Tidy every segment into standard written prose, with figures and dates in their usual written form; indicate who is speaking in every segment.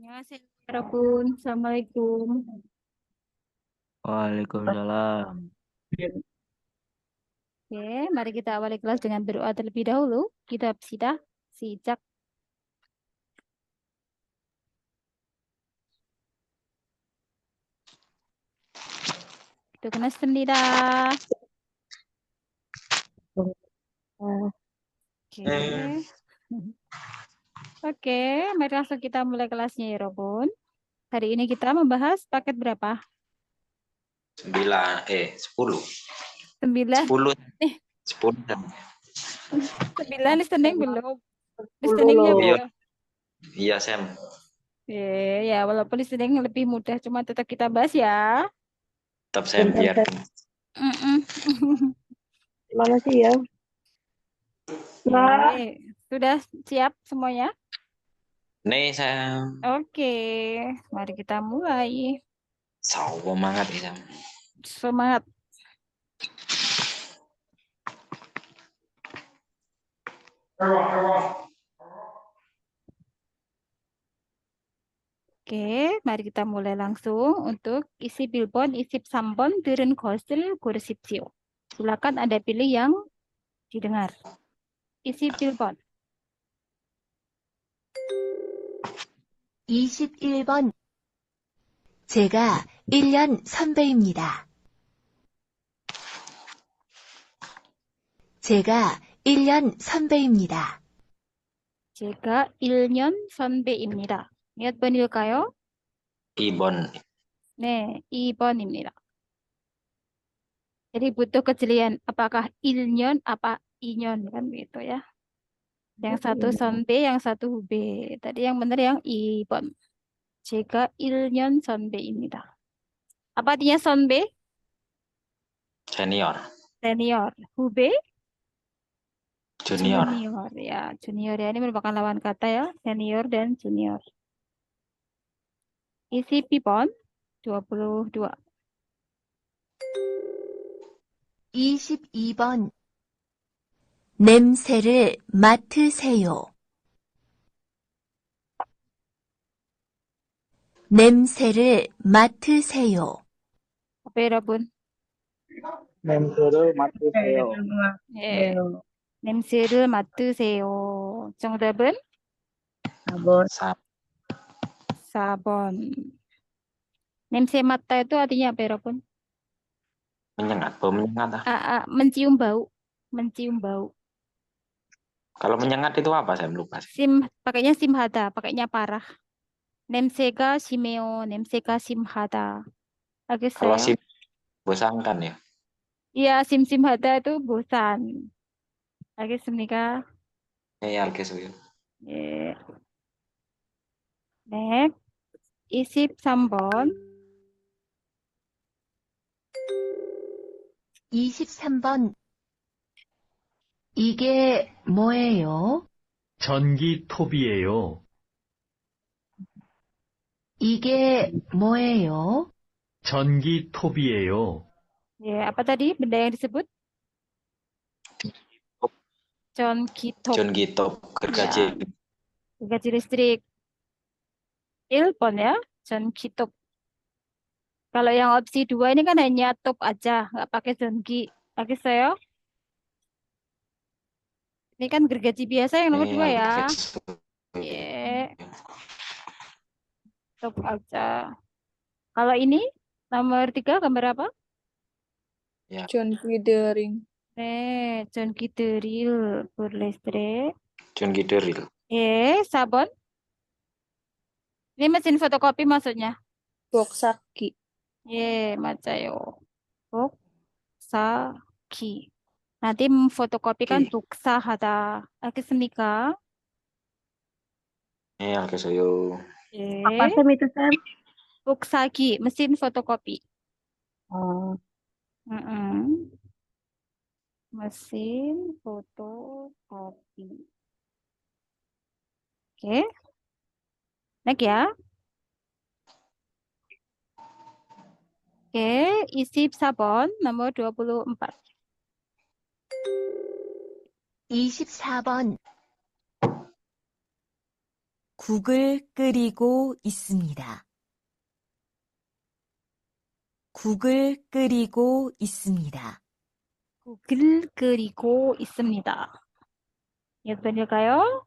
Speaker 1: Annyeonghaseyo, Rabun. Assalamualaikum.
Speaker 2: Waalaikumsalam.
Speaker 1: Oke, mari kita awali kelas dengan berdoa terlebih dahulu. Kita sidah, sijak. Dokunastemnida. Oke. Oke, mari langsung kita mulai kelasnya ya, Robun. Hari ini kita membahas paket berapa?
Speaker 2: 10.
Speaker 1: 9.
Speaker 2: 10.
Speaker 1: Eh,
Speaker 2: 10.
Speaker 1: 9 listening belum? Listeningnya
Speaker 2: Iya,
Speaker 1: belum?
Speaker 2: iya Sam.
Speaker 1: Ya, walaupun listening lebih mudah, cuma tetap kita bahas ya.
Speaker 2: Tetap Sam biar.
Speaker 1: Mm-mm.
Speaker 3: Mana sih ya? Nah,
Speaker 1: Sudah siap semuanya?
Speaker 2: Nih Sam.
Speaker 1: Oke, mari kita mulai.
Speaker 2: Semangat ya Sam.
Speaker 1: Semangat. Oke, mari kita mulai langsung untuk isi bilbon, isi sampon, turun kosil, kursipsio. Silakan Anda pilih yang didengar. Isi bilbon.
Speaker 4: 21번. 제가 1년 선배입니다. 제가 1년 선배입니다.
Speaker 1: 제가 1년 선배입니다. 몇 번일까요?
Speaker 2: 2번.
Speaker 1: 네, 2번입니다. Jadi butuh kejelian apakah 1년 apa 2년 kan gitu ya. Yang satu 선배, yang satu 후배. Tadi yang benar yang 2번. 제가 1년 선배입니다. Apa artinya 선배?
Speaker 2: Senior.
Speaker 1: Senior. 후배?
Speaker 2: Junior.
Speaker 1: Junior. Ya, junior ya. Ini merupakan lawan kata ya. Senior dan junior. Isi Bibon 22.
Speaker 4: 22번. 냄새를 맡으세요. 냄새를 맡으세요.
Speaker 1: Apa ya, Rabun?
Speaker 3: 냄새를 맡으세요.
Speaker 1: 예. 냄새를 맡으세요. 정답은
Speaker 2: Sam.
Speaker 1: 4번. 냄새 맡다 itu artinya apa ya, Rabun?
Speaker 2: Menyengat. Bau menyengat.
Speaker 1: Mencium bau. Mencium bau.
Speaker 2: Kalau menyengat itu apa Sam? Lupa.
Speaker 1: Pakainya simhada, pakainya parah. Nemsega simeo, nemsega simhada.
Speaker 2: Kalau
Speaker 1: 알겠어요?
Speaker 2: sim bosankan ya.
Speaker 1: Iya, simsimhada itu bosan. 알겠습니까?
Speaker 2: 알겠어요.
Speaker 1: 예. Next, 23번.
Speaker 4: 23번. 이게 뭐예요?
Speaker 5: 전기톱이에요.
Speaker 4: 이게 뭐예요?
Speaker 5: 전기톱이에요.
Speaker 1: Apa tadi benda yang disebut? 전기톱.
Speaker 2: Jonggitop. Gergaji.
Speaker 1: Ya, gergaji listrik. 1번 ya, 전기톱. Kalau yang opsi 2 ini kan hanya top aja, nggak pakai 전기. 알겠어요? Ini kan gergaji biasa yang nomor 2 ya.
Speaker 2: 알겠어요.
Speaker 1: Top aja. Kalau ini nomor 3 gambar apa?
Speaker 2: Ya.
Speaker 3: 전기드링.
Speaker 1: 전기드릴 berlistrik.
Speaker 2: Jonggideril.
Speaker 1: 4번. Ini mesin fotokopi maksudnya.
Speaker 3: 복사기.
Speaker 1: 맞아요. 복사기. Nanti memfotokopikan 복사하다. 알겠습니까?
Speaker 2: 알겠어요.
Speaker 3: Apa Sam itu Sam?
Speaker 1: 복사기, mesin fotokopi.
Speaker 3: Oh,
Speaker 1: Mm-mm. Mesin fotokopi. Oke. Next ya. Oke, isi sabon nomor 24.
Speaker 4: 24번. 국을 끓이고 있습니다. 국을 끓이고 있습니다.
Speaker 1: 국을 끓이고 있습니다. 몇 번일까요?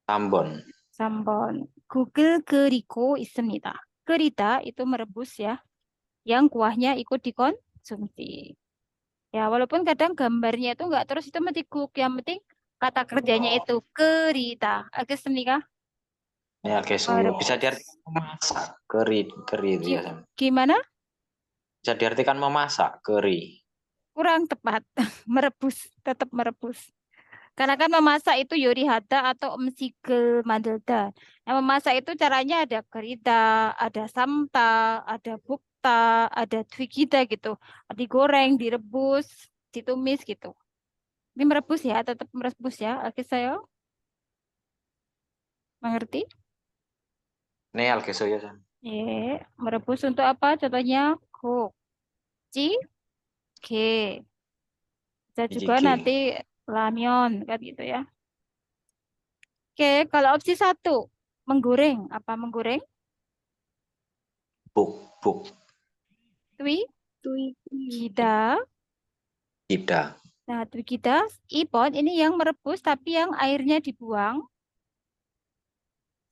Speaker 2: 3번.
Speaker 1: 3번. 국을 끓이고 있습니다. 끓이다 itu merebus ya. Yang kuahnya ikut dikonsumsi. Ya, walaupun kadang gambarnya itu enggak terus itu mesti cook. Yang penting kata kerjanya itu 끓이다. 알겠습니까?
Speaker 2: Ya, kesuyo. Bisa diartikan memasak. Keri itu ya, Sam.
Speaker 1: Gimana?
Speaker 2: Bisa diartikan memasak, keri.
Speaker 1: Kurang tepat. Merebus. Tetap merebus. Karena kan memasak itu yorihata atau umsigel mandelda. Nah, memasak itu caranya ada kerida, ada samta, ada bukta, ada twigida gitu. Digoreng, direbus, ditumis gitu. Ini merebus ya, tetap merebus ya. Oke, saya mengerti?
Speaker 2: Neal kesuyo, Sam.
Speaker 1: Merebus untuk apa? Contohnya cook, ke. Bisa juga
Speaker 2: Jjigae.
Speaker 1: nanti ramyeon kan gitu ya. Oke, kalau opsi 1 menggoreng, apa menggoreng?
Speaker 2: Buk.
Speaker 1: Twi,
Speaker 3: Twiggy.
Speaker 1: gida.
Speaker 2: Tidak.
Speaker 1: Nah, twigida, ipon ini yang merebus tapi yang airnya dibuang.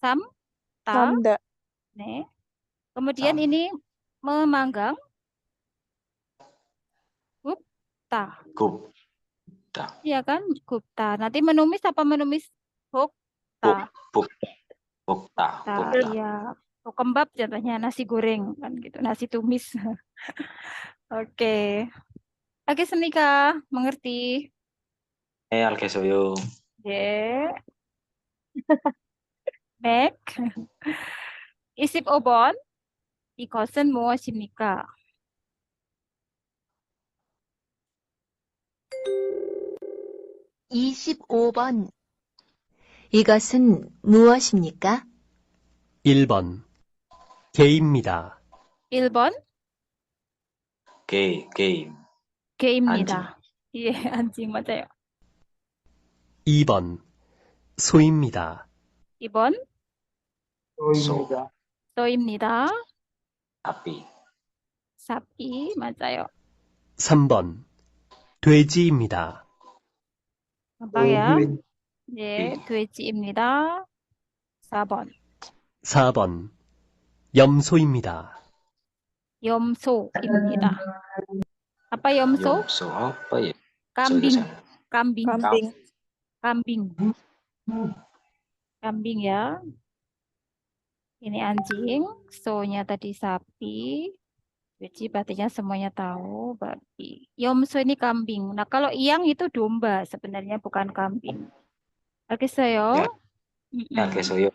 Speaker 1: Samta,
Speaker 3: Samda.
Speaker 1: nih. Kemudian
Speaker 2: Sam.
Speaker 1: ini memanggang. Gupta.
Speaker 2: Gupta.
Speaker 1: Iya kan? Gupta. Nanti menumis apa menumis? Gupta.
Speaker 2: Buk. Bukta.
Speaker 1: Iya. Kembab contohnya nasi goreng kan gitu. Nasi tumis. Oke. Oke, Senika. Mengerti?
Speaker 2: Neal kesuyo.
Speaker 1: Ya. Next. Isip obon. 이것은 무엇입니까?
Speaker 4: 25번. 이것은 무엇입니까?
Speaker 5: 1번 개입니다.
Speaker 1: 1번
Speaker 2: Game.
Speaker 1: 개입니다. 예, 안징 맞아요.
Speaker 5: 2번 소입니다.
Speaker 1: 2번
Speaker 2: So.
Speaker 1: 소입니다.
Speaker 2: Api.
Speaker 1: 사피 맞아요.
Speaker 5: 3번 돼지입니다.
Speaker 1: 금방 야. 예, 돼지입니다. 4번
Speaker 5: 4번 염소입니다.
Speaker 1: 염소입니다. apa 염소?
Speaker 2: Yomso apa ya?
Speaker 1: Kambing.
Speaker 2: Soyo, Sam.
Speaker 1: Kambing.
Speaker 3: Kambing.
Speaker 1: Kambing. Kambing ya. Ini anjing, so-nya tadi sapi, Beci berartinya semuanya tahu, babi. Yomso ini kambing. Nah, kalau iyang itu domba, sebenarnya bukan kambing. Oke, saya.
Speaker 2: Ya, kesuyo.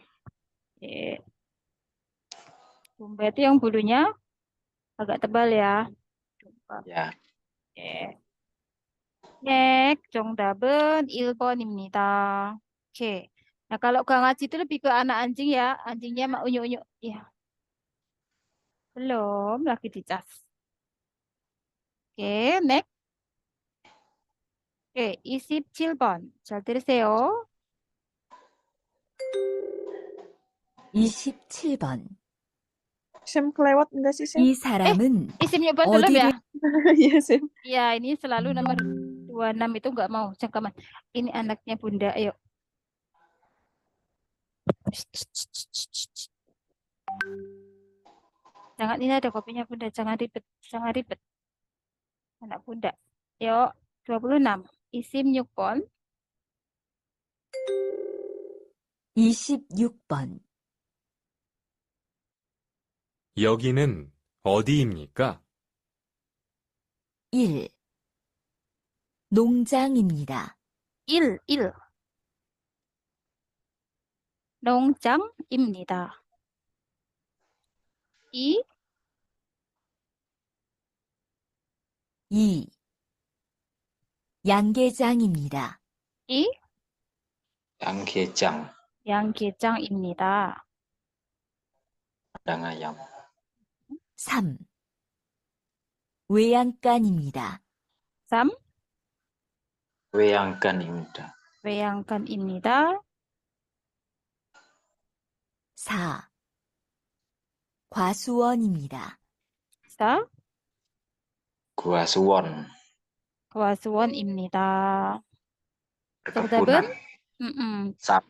Speaker 1: Domba itu yang bulunya agak tebal ya. Domba.
Speaker 2: Ya.
Speaker 1: 정답은 1번입니다. Oke. Nah, kalau Kang Aji itu lebih ke anak anjing ya. Anjingnya mak unyu-unyu. Ya. Belum, lagi dicas. Oke, next. Oke, 27번. 잘 들으세요.
Speaker 4: 27번.
Speaker 3: Sam kelewat enggak sih, Sam?
Speaker 4: 이 사람은
Speaker 1: 26번 belum ya?
Speaker 3: Iya, Sam.
Speaker 1: Ya, ini selalu nomor 26 itu nggak mau cengkaman. Ini anaknya Bunda, ayo. Jangan, ini ada kopinya Bunda, jangan ribet, jangan ribet. Anak Bunda. Yuk, 26. Isim 6번.
Speaker 4: 26번.
Speaker 6: 여기는 어디입니까?
Speaker 4: 1. 농장입니다.
Speaker 1: 1. 농장입니다. 2.
Speaker 4: 2. 양계장입니다.
Speaker 1: 2.
Speaker 2: Yanggejang.
Speaker 1: 양계장입니다.
Speaker 2: Padang ayam.
Speaker 4: 3. 외양간입니다.
Speaker 1: 3.
Speaker 2: Weanggan입니다.
Speaker 1: 외양간입니다.
Speaker 4: 4. 과수원입니다.
Speaker 1: 자,
Speaker 2: Gua Suwon.
Speaker 1: 과수원입니다.
Speaker 2: Perkebunan.
Speaker 1: Mm-mm.
Speaker 2: Sap.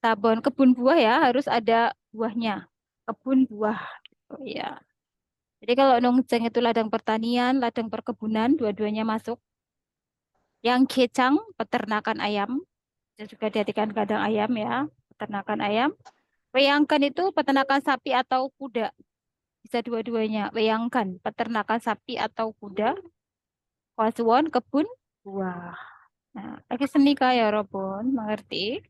Speaker 1: Tabon kebun buah ya, harus ada buahnya. Kebun buah. Oh, iya. Jadi kalau nongceng itu ladang pertanian, ladang perkebunan, dua-duanya masuk. Yang kecang, peternakan ayam. Dan juga diartikan kandang ayam ya, peternakan ayam. Weyangkan itu peternakan sapi atau kuda. Bisa dua-duanya. Weyangkan, peternakan sapi atau kuda. Kwasuwon, kebun buah. Nah, lagi seni ya, Robon. Mengerti?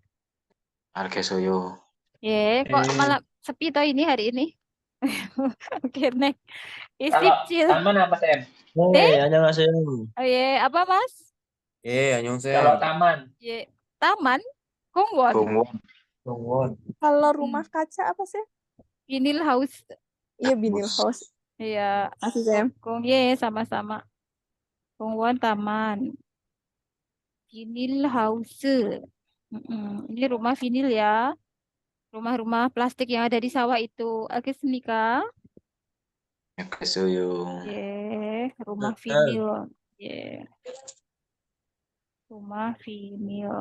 Speaker 2: Alkesoyo.
Speaker 1: Ye, kok malah sepi toh ini hari ini? Oke, next.
Speaker 7: Kalau
Speaker 1: Isipcil.
Speaker 7: taman apa, Sam?
Speaker 1: Eh?
Speaker 8: 안녕하세요.
Speaker 1: Oh, ye, apa Mas?
Speaker 8: 예, 안녕하세요.
Speaker 7: Kalau taman.
Speaker 1: Ye, taman, Gongwon,
Speaker 2: Gongwon.
Speaker 7: Tungguan.
Speaker 3: Kalau rumah kaca apa sih?
Speaker 1: Vinyl House.
Speaker 3: Iya, vinyl house.
Speaker 1: Iya,
Speaker 3: Masih Sam.
Speaker 1: Gong ye sama-sama. Gongwon taman. Vinyl House. Ini rumah vinil ya. Rumah-rumah plastik yang ada di sawah itu. Oke, Senika.
Speaker 2: Alkesoyo.
Speaker 1: Ye, rumah vinil. Ye. Rumah vinil.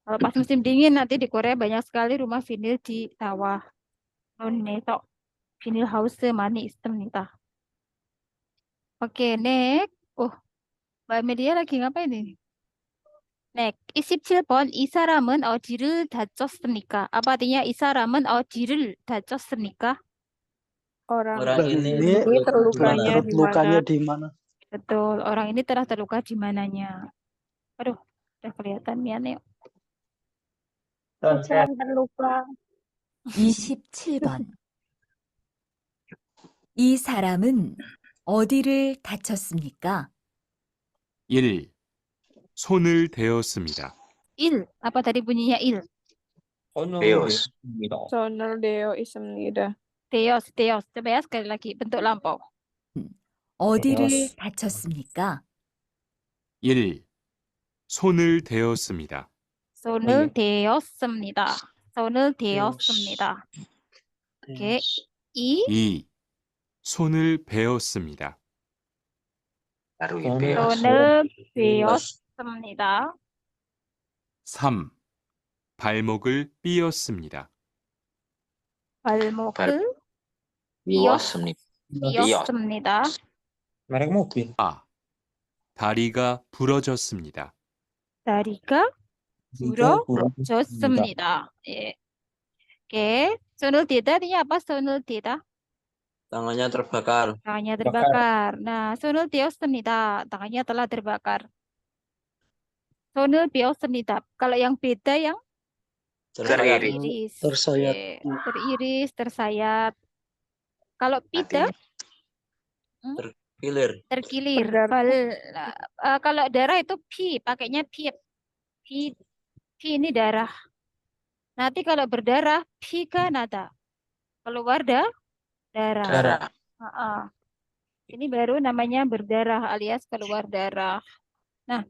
Speaker 1: Kalau pas musim dingin nanti di Korea banyak sekali rumah vinil di sawah. Oh, nih, tok. Vinil house mani istem nih, tah. Oke, next. Oh, Mbak Media lagi ngapain nih? Next. 27번 이 사람은 어디를 다쳤습니까? Apa artinya 이 사람은 어디를 다쳤습니까?
Speaker 3: Orang
Speaker 8: Orang ini
Speaker 3: ini terlukanya di mana?
Speaker 8: di mana?
Speaker 1: Betul, orang ini telah terluka di mananya. Aduh, udah kelihatan ya, Neo.
Speaker 3: Sedang terluka.
Speaker 4: 27번. 이 사람은 어디를 다쳤습니까?
Speaker 6: 1. 손을 대었습니다.
Speaker 1: 1. Apa tadi bunyinya 1?
Speaker 2: Deos.
Speaker 3: Sonal deo ismnida.
Speaker 1: Deos, Deos. Coba ya sekali lagi, bentuk lampau.
Speaker 4: 어디를 다쳤습니까?
Speaker 6: 1. 손을 대었습니다.
Speaker 1: 손을 대었습니다. 손을 대었습니다. 오케이. 2.
Speaker 6: 2. 손을 베었습니다.
Speaker 2: Baru
Speaker 8: Oh.
Speaker 2: Beos.
Speaker 1: 손을 베었습니다.
Speaker 6: 3. 발목을 삐었습니다.
Speaker 1: 발목을
Speaker 2: Bios입니다.
Speaker 1: 삐었습니다.
Speaker 8: Merek mobil.
Speaker 6: 4. 다리가 부러졌습니다.
Speaker 1: 다리가 부러졌습니다. 예. 오케이. 손을 대다 artinya apa? 손을 대다.
Speaker 8: Tangannya terbakar.
Speaker 1: Tangannya terbakar. Nah, 손을 떼었습니다. Tangannya telah terbakar. 손을 떼었습니다. Kalau yang beda yang
Speaker 2: Teriris.
Speaker 8: Tersayat.
Speaker 1: Oke. Teriris, tersayat. Kalau pida,
Speaker 8: Kilir.
Speaker 1: terkilir. Kalau darah itu pi, pakainya pi. Pi ini darah. Nanti kalau berdarah, pi nada. Keluar darah.
Speaker 2: Darah.
Speaker 1: Ini baru namanya berdarah alias keluar darah. Nah,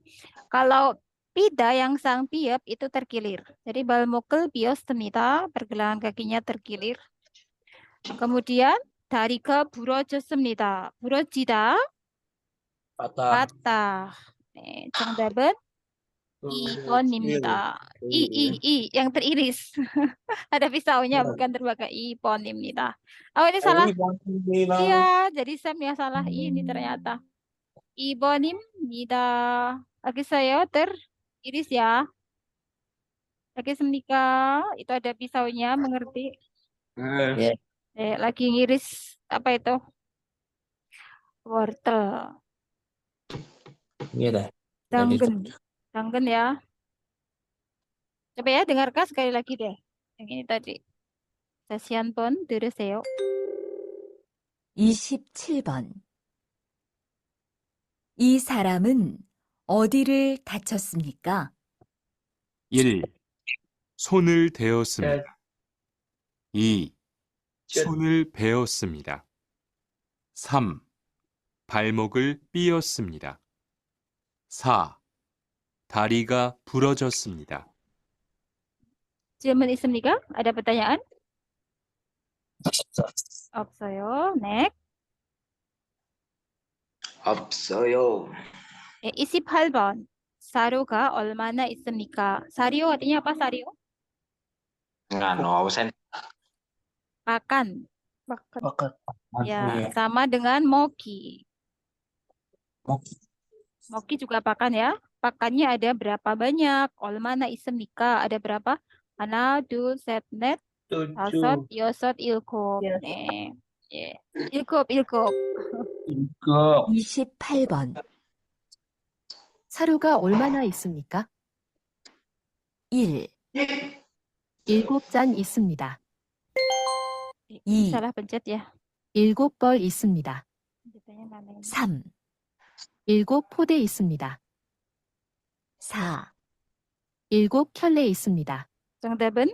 Speaker 1: kalau pida yang sang piep itu terkilir. Jadi balmokel biostemita, pergelangan kakinya terkilir. Kemudian 다리가 부러졌습니다. 부러지다,
Speaker 8: Patah.
Speaker 1: patah. 네, 정답은 2번입니다. yang teriris. Ada pisaunya, bukan terbakar. 2번입니다. Oh, ini salah. Iya, jadi Sam yang salah ini ternyata. 2번입니다. Lagi saya teriris ya. Lagi Semika, itu ada pisaunya, mengerti? Lagi ngiris apa itu? Wortel.
Speaker 8: Iya dah.
Speaker 1: Danggen ya. Coba ya dengarkan sekali lagi deh. Yang ini tadi. 다시 한번 들으세요.
Speaker 4: 27번. 이 사람은 어디를 다쳤습니까?
Speaker 6: 1. 손을 대었습니다. 2. 손을 베었습니다. 3. 발목을 삐었습니다. 4. 다리가 부러졌습니다.
Speaker 1: 질문 있습니까? Ada pertanyaan? 없어요. Next.
Speaker 2: 없어요.
Speaker 1: 28번. 사료가 얼마나 있습니까? 사료 artinya apa sario?
Speaker 2: Nganu, ausen.
Speaker 1: Pakan.
Speaker 3: Makan.
Speaker 1: Ya, sama dengan moki. Moki juga pakan ya. Pakannya ada berapa banyak? 얼마나 있습니까? Ada berapa? 하나, 둘, 셋, 넷, 다섯, 여섯, 일곱. 네. 예. 일곱.
Speaker 4: 28번. 사료가 얼마나 있습니까? 1. 7잔 있습니다. 2.
Speaker 1: Salah pencet ya.
Speaker 4: 7벌 있습니다.
Speaker 1: Ditanya mana ini?
Speaker 4: 3. 7포대 있습니다. 4. 7켤레 있습니다.
Speaker 1: 정답은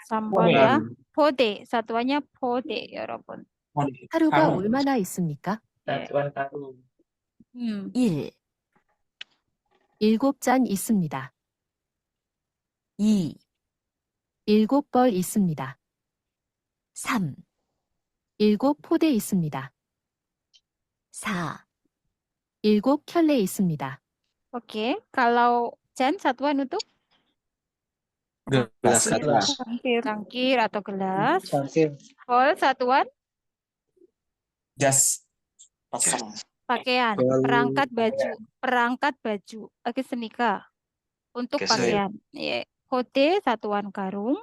Speaker 1: 3번 ya. 포대. satuannya 포대, 여러분.
Speaker 4: 사료가 얼마나 있습니까?
Speaker 1: 예.
Speaker 4: 1. 7잔 있습니다. 2. 7벌 있습니다. 3. 7포대 있습니다. 4. 7켤레 있습니다.
Speaker 1: Oke, kalau Jan satuan untuk
Speaker 8: Gelas gelas.
Speaker 1: cangkir atau gelas. Hol satuan
Speaker 8: Jas.
Speaker 1: pakaian, perangkat baju. Oke, senika untuk
Speaker 2: Oke,
Speaker 1: pakaian. Ya. Kote satuan karung,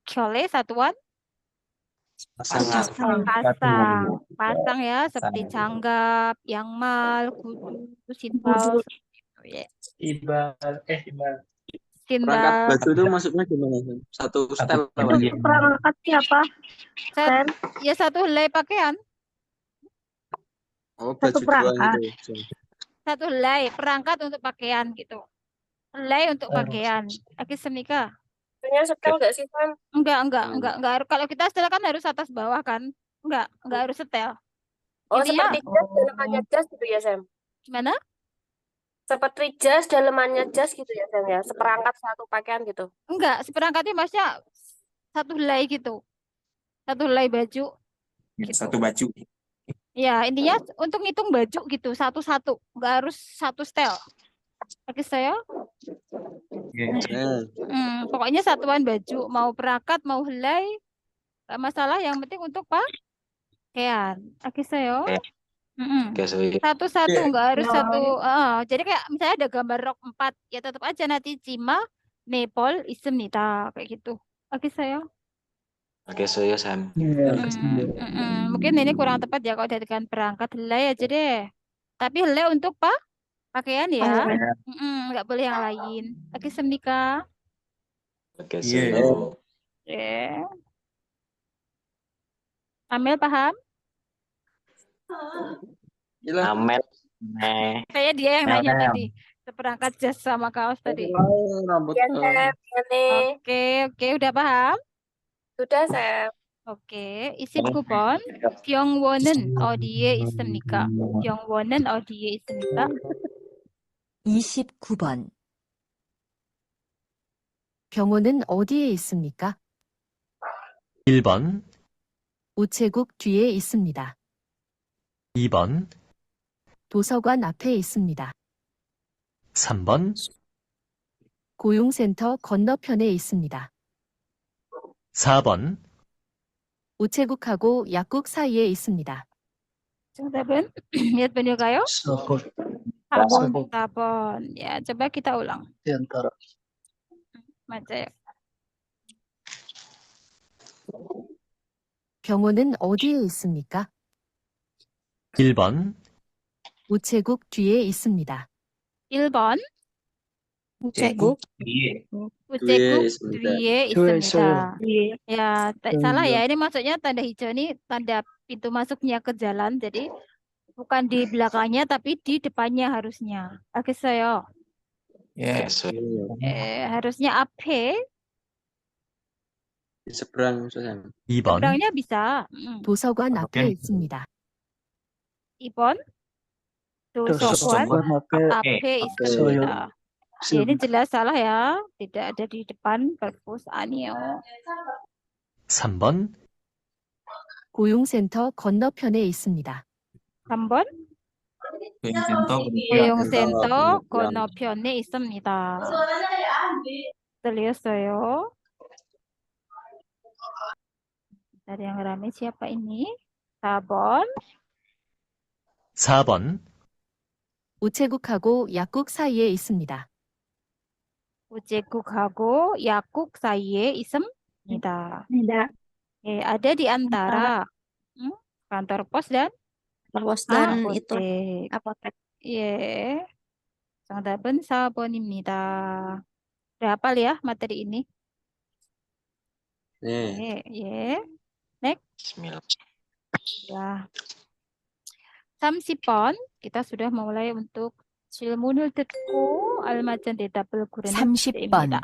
Speaker 1: kyole satuan pasang ya, seperti canggap, yangmal, kudu, sinbal, seperti itu ya.
Speaker 8: Perangkat
Speaker 1: Sinbal.
Speaker 8: baju itu maksudnya gimana? Satu setel apa?
Speaker 3: Perangkat siapa?
Speaker 1: Ya satu helai pakaian,
Speaker 8: Oh,
Speaker 3: Satu
Speaker 8: baju doang
Speaker 3: perangkat.
Speaker 8: gitu.
Speaker 1: satu helai perangkat untuk pakaian gitu. Helai untuk pakaian. Oke, senika.
Speaker 3: Punya setel nggak sih, Sam?
Speaker 1: Enggak. Kalau kita setel kan harus atas bawah kan? Enggak harus setel.
Speaker 3: Oh,
Speaker 1: Intinya-
Speaker 3: seperti jas dalemannya jas gitu ya, Sam?
Speaker 1: Gimana?
Speaker 3: Seperti jas dalemannya jas gitu ya, Sam ya? Seperangkat satu pakaian gitu.
Speaker 1: Enggak, seperangkatnya maksudnya satu helai gitu. Satu helai baju. Gitu.
Speaker 8: Satu baju.
Speaker 1: Ya, intinya untuk ngitung baju gitu, satu-satu. Enggak harus satu setel. Oke, saya. Pokoknya satuan baju, mau perangkat, mau helai, enggak masalah. Yang penting untuk pakaian. Oke, saya.
Speaker 2: Oke, saya.
Speaker 1: Satu-satu, enggak harus satu. Jadi kayak misalnya ada gambar rok 4, ya tetap aja nanti cima, nepal, 있습니다. Kayak gitu. Oke, saya.
Speaker 2: Oke, saya Sam.
Speaker 1: Mungkin ini kurang tepat ya kalau dijadikan perangkat helai aja deh. Tapi helai untuk pakaian ya. Nggak boleh yang lain. Oke, Semnika.
Speaker 2: Oke, saya.
Speaker 1: Oke. Amel paham?
Speaker 2: Amel.
Speaker 1: Kayak dia yang nanya tadi. Seperangkat jas sama kaos tadi.
Speaker 8: Rambut.
Speaker 3: Ya, Sam.
Speaker 1: Oke, udah paham?
Speaker 3: Sudah, Sam.
Speaker 1: 오케이. 29번. 병원은 어디에 있습니까? 병원은 어디에 있습니까?
Speaker 4: 29번. 병원은 어디에 있습니까?
Speaker 5: 1번,
Speaker 4: 우체국 뒤에 있습니다.
Speaker 5: 2번,
Speaker 4: 도서관 앞에 있습니다.
Speaker 5: 3번,
Speaker 4: 고용센터 건너편에 있습니다.
Speaker 5: 4번,
Speaker 4: 우체국하고 약국 사이에 있습니다.
Speaker 1: 정답은 lihat penilaian. 4번. Ya, coba kita ulang. 맞아요.
Speaker 4: 병원은 어디에 있습니까?
Speaker 5: 1번,
Speaker 4: 우체국 뒤에 있습니다.
Speaker 1: 1번.
Speaker 3: 우체국
Speaker 1: 우체국
Speaker 8: 있습니다.
Speaker 1: 뒤에 있습니다. Ya, salah ya. Ini maksudnya tanda hijau ini tanda pintu masuknya ke jalan. Jadi bukan di belakangnya tapi di depannya harusnya. Oke, saya.
Speaker 2: Oke, saya.
Speaker 1: Harusnya 앞에.
Speaker 8: Di seberang Sam.
Speaker 5: 2번,
Speaker 1: seberangnya bisa.
Speaker 4: 도서관 앞에
Speaker 5: 오케이.
Speaker 4: 있습니다.
Speaker 1: 2번. 도서관 앞에 있습니다. Ya, ini jelas salah ya. Tidak ada di depan perpus 아니요.
Speaker 5: 3번,
Speaker 4: 고용센터 건너편에 있습니다.
Speaker 1: 3번 고용센터 건너편에 있습니다. 들렸어요? Dari yang rame siapa ini? 4번.
Speaker 5: 4번,
Speaker 4: 우체국하고 약국 사이에 있습니다.
Speaker 1: 우체국하고 약국 사이에 있습니다. Ada di antara kantor pos dan
Speaker 3: Pos dan itu
Speaker 1: apotek.
Speaker 3: apotek.
Speaker 1: 예. 정답은 4번입니다. Udah hafal ya materi ini?
Speaker 8: 네.
Speaker 1: 예.
Speaker 2: Bismillah.
Speaker 1: Ya. 30번 kita sudah mulai untuk 질문을 듣고 알맞은 대답을 고르는
Speaker 4: 30번.
Speaker 1: 문제입니다.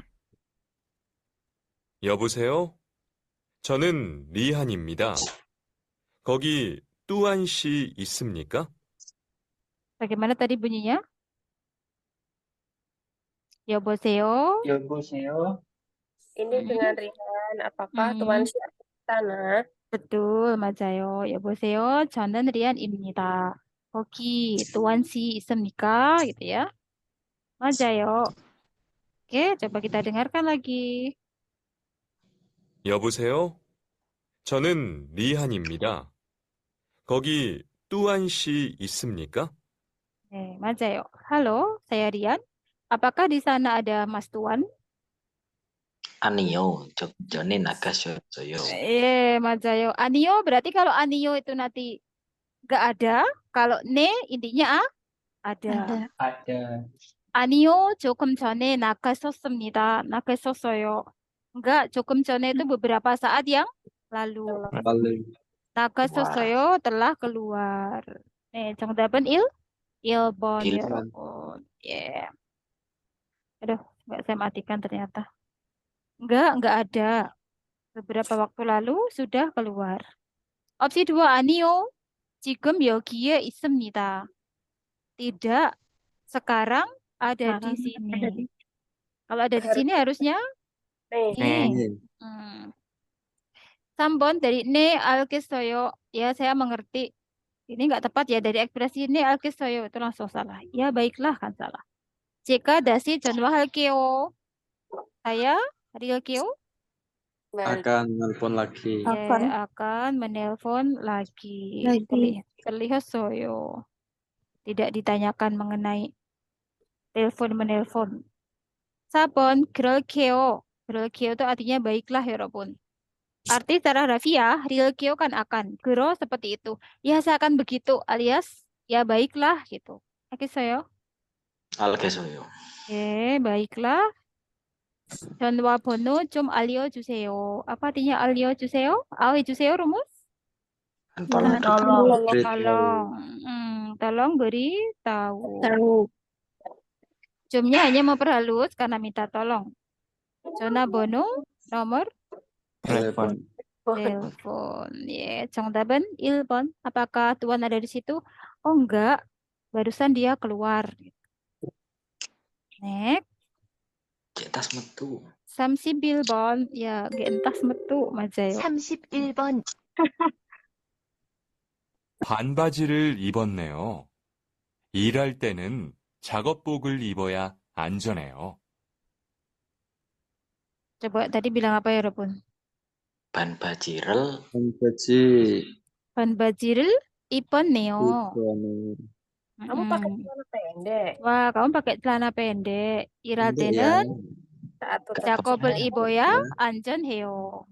Speaker 6: 여보세요? 저는 리한입니다. 거기 뚜안 씨 있습니까?
Speaker 1: Bagaimana tadi bunyinya? 여보세요?
Speaker 3: Ini dengan Rihan, apakah Tuan Syah di sana?
Speaker 1: betul, 맞아요. 여보세요. 저는 리안입니다. 거기 또한 씨 있습니까? gitu ya. 맞아요. Oke, coba kita dengarkan lagi.
Speaker 6: 여보세요? 저는 리한입니다. 거기 뚜안 씨 있습니까?
Speaker 1: 네, 맞아요. Halo, saya Rian. Apakah di sana ada Mas Tuan?
Speaker 2: 아니요, 저 전에 나가셨어요.
Speaker 1: 맞아요. Anio berarti kalau Anio itu nanti nggak ada. Kalau ne intinya ada. 아니요, 조금 전에 나갔었습니다. 나갔었어요. Enggak, 조금 전에 itu beberapa saat yang lalu.
Speaker 8: Lalu.
Speaker 1: 나갔었어요, telah keluar. 네, 정답은 1번,
Speaker 2: 일 번.
Speaker 1: 여러분. 예. Aduh, nggak saya matikan ternyata. Enggak ada. Beberapa waktu lalu sudah keluar. Opsi 2, 아니요, 지금 여기에 있습니다. Tidak, sekarang ada di sini. Kalau ada di sini harusnya
Speaker 3: Nih,
Speaker 1: 네. 3번 dari 네 알겠어요. Ya, saya mengerti. Ini nggak tepat ya, dari ekspresi 네 알겠어요 itu langsung salah. Ya, baiklah kan salah. 제가 다시 전화할게요. Saya 할게요.
Speaker 8: Akan nelpon lagi.
Speaker 1: Ya, akan menelpon lagi. 들리셨어요. Tidak ditanyakan mengenai telepon menelpon. 4번 그럴게요. 그럴게요 itu artinya baiklah ya 여러분. Arti secara harfiah, rilkeo kan akan. Gero seperti itu. Ya saya akan begitu alias ya baiklah gitu. 알겠어요?
Speaker 2: 알겠어요.
Speaker 1: 바iklah. 전화번호 좀 알려주세요. Apa artinya 알려주세요? 알려주세요 rumus?
Speaker 3: tolong.
Speaker 1: Tolong beritahu. Jumnya hanya memperhalus karena minta tolong. 전화번호 nomor
Speaker 8: Telepon.
Speaker 1: telepon. 정답은 1번. Apakah Tuan ada di situ? Oh enggak. Barusan dia keluar. Next.
Speaker 2: cetas metu.
Speaker 1: 31번. Ya, gentas metu. 맞아요.
Speaker 4: 31번.
Speaker 6: 반바지를 입었네요. 일할 때는 작업복을 입어야 안전해요.
Speaker 1: Coba tadi bilang apa ya, 여러분?
Speaker 2: 반바지를
Speaker 8: Baju.
Speaker 1: 반바지를 입었네요.
Speaker 3: Kamu pakai celana pendek
Speaker 1: Wah, kamu pakai celana pendek. 일할
Speaker 8: Pendek
Speaker 1: 때는
Speaker 8: ya.
Speaker 3: saat
Speaker 1: 작업을 입어야 안전해요.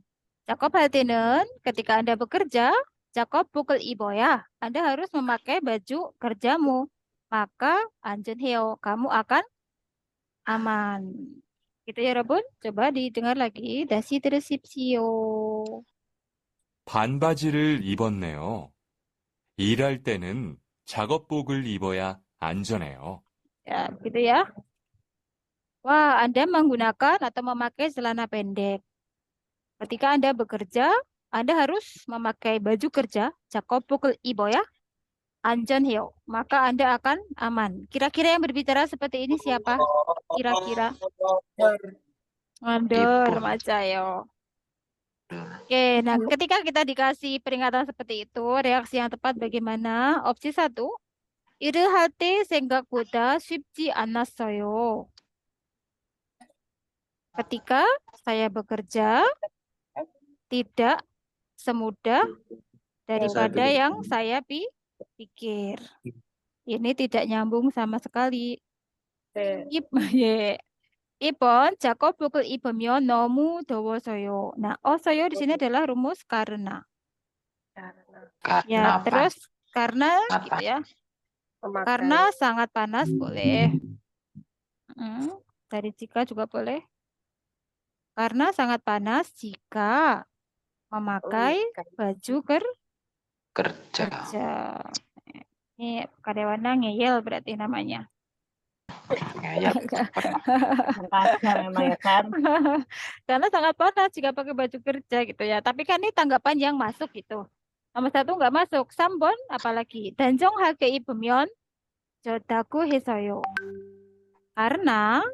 Speaker 1: 작업할 때는 ketika Anda bekerja, 작업복을 입어야 Anda harus memakai baju kerjamu. Maka 안전해요. Kamu akan aman. Gitu ya, 여러분. Coba didengar lagi. 다시 들으십시오.
Speaker 6: 반바지를 입었네요. 일할 때는 작업복을 입어야 안전해요.
Speaker 1: Ya, gitu ya. Wah, Anda menggunakan atau memakai celana pendek. Ketika Anda bekerja, Anda harus memakai baju kerja, 작업복을 입어야 안전해요. Maka Anda akan aman. Kira-kira yang berbicara seperti ini siapa? kira-kira?
Speaker 3: Mandor.
Speaker 1: Mandor,
Speaker 2: Ipon.
Speaker 1: macayo. Oke, nah ketika kita dikasih peringatan seperti itu, reaksi yang tepat bagaimana? Opsi 1, 일을 할 때 생각보다 쉽지 않았어요. Ketika saya bekerja, tidak semudah daripada
Speaker 8: pikirkan.
Speaker 1: yang saya pikir. Ini tidak nyambung sama sekali.
Speaker 3: Oke.
Speaker 1: 예. 2번, 작업복을 입으면 너무 더워서요. Nah, 어서요 di sini adalah rumus karena.
Speaker 3: Karena
Speaker 1: Ya,
Speaker 2: Karena
Speaker 1: terus karena
Speaker 2: Sangat
Speaker 1: gitu ya.
Speaker 3: memakai.
Speaker 1: Karena sangat panas boleh. Dari jika juga boleh. Karena sangat panas jika memakai baju
Speaker 2: kerja.
Speaker 1: kerja. Ini karyawannya ngeyel berarti namanya.
Speaker 2: Ngeyel.
Speaker 7: Makanya memang ya kan.
Speaker 1: Karena sangat panas jika pakai baju kerja gitu ya. Tapi kan ini tanggapan yang masuk gitu. Nomor 1 nggak masuk. 3번 apalagi. 단정하게 입으면 좋다고 해서요. Karena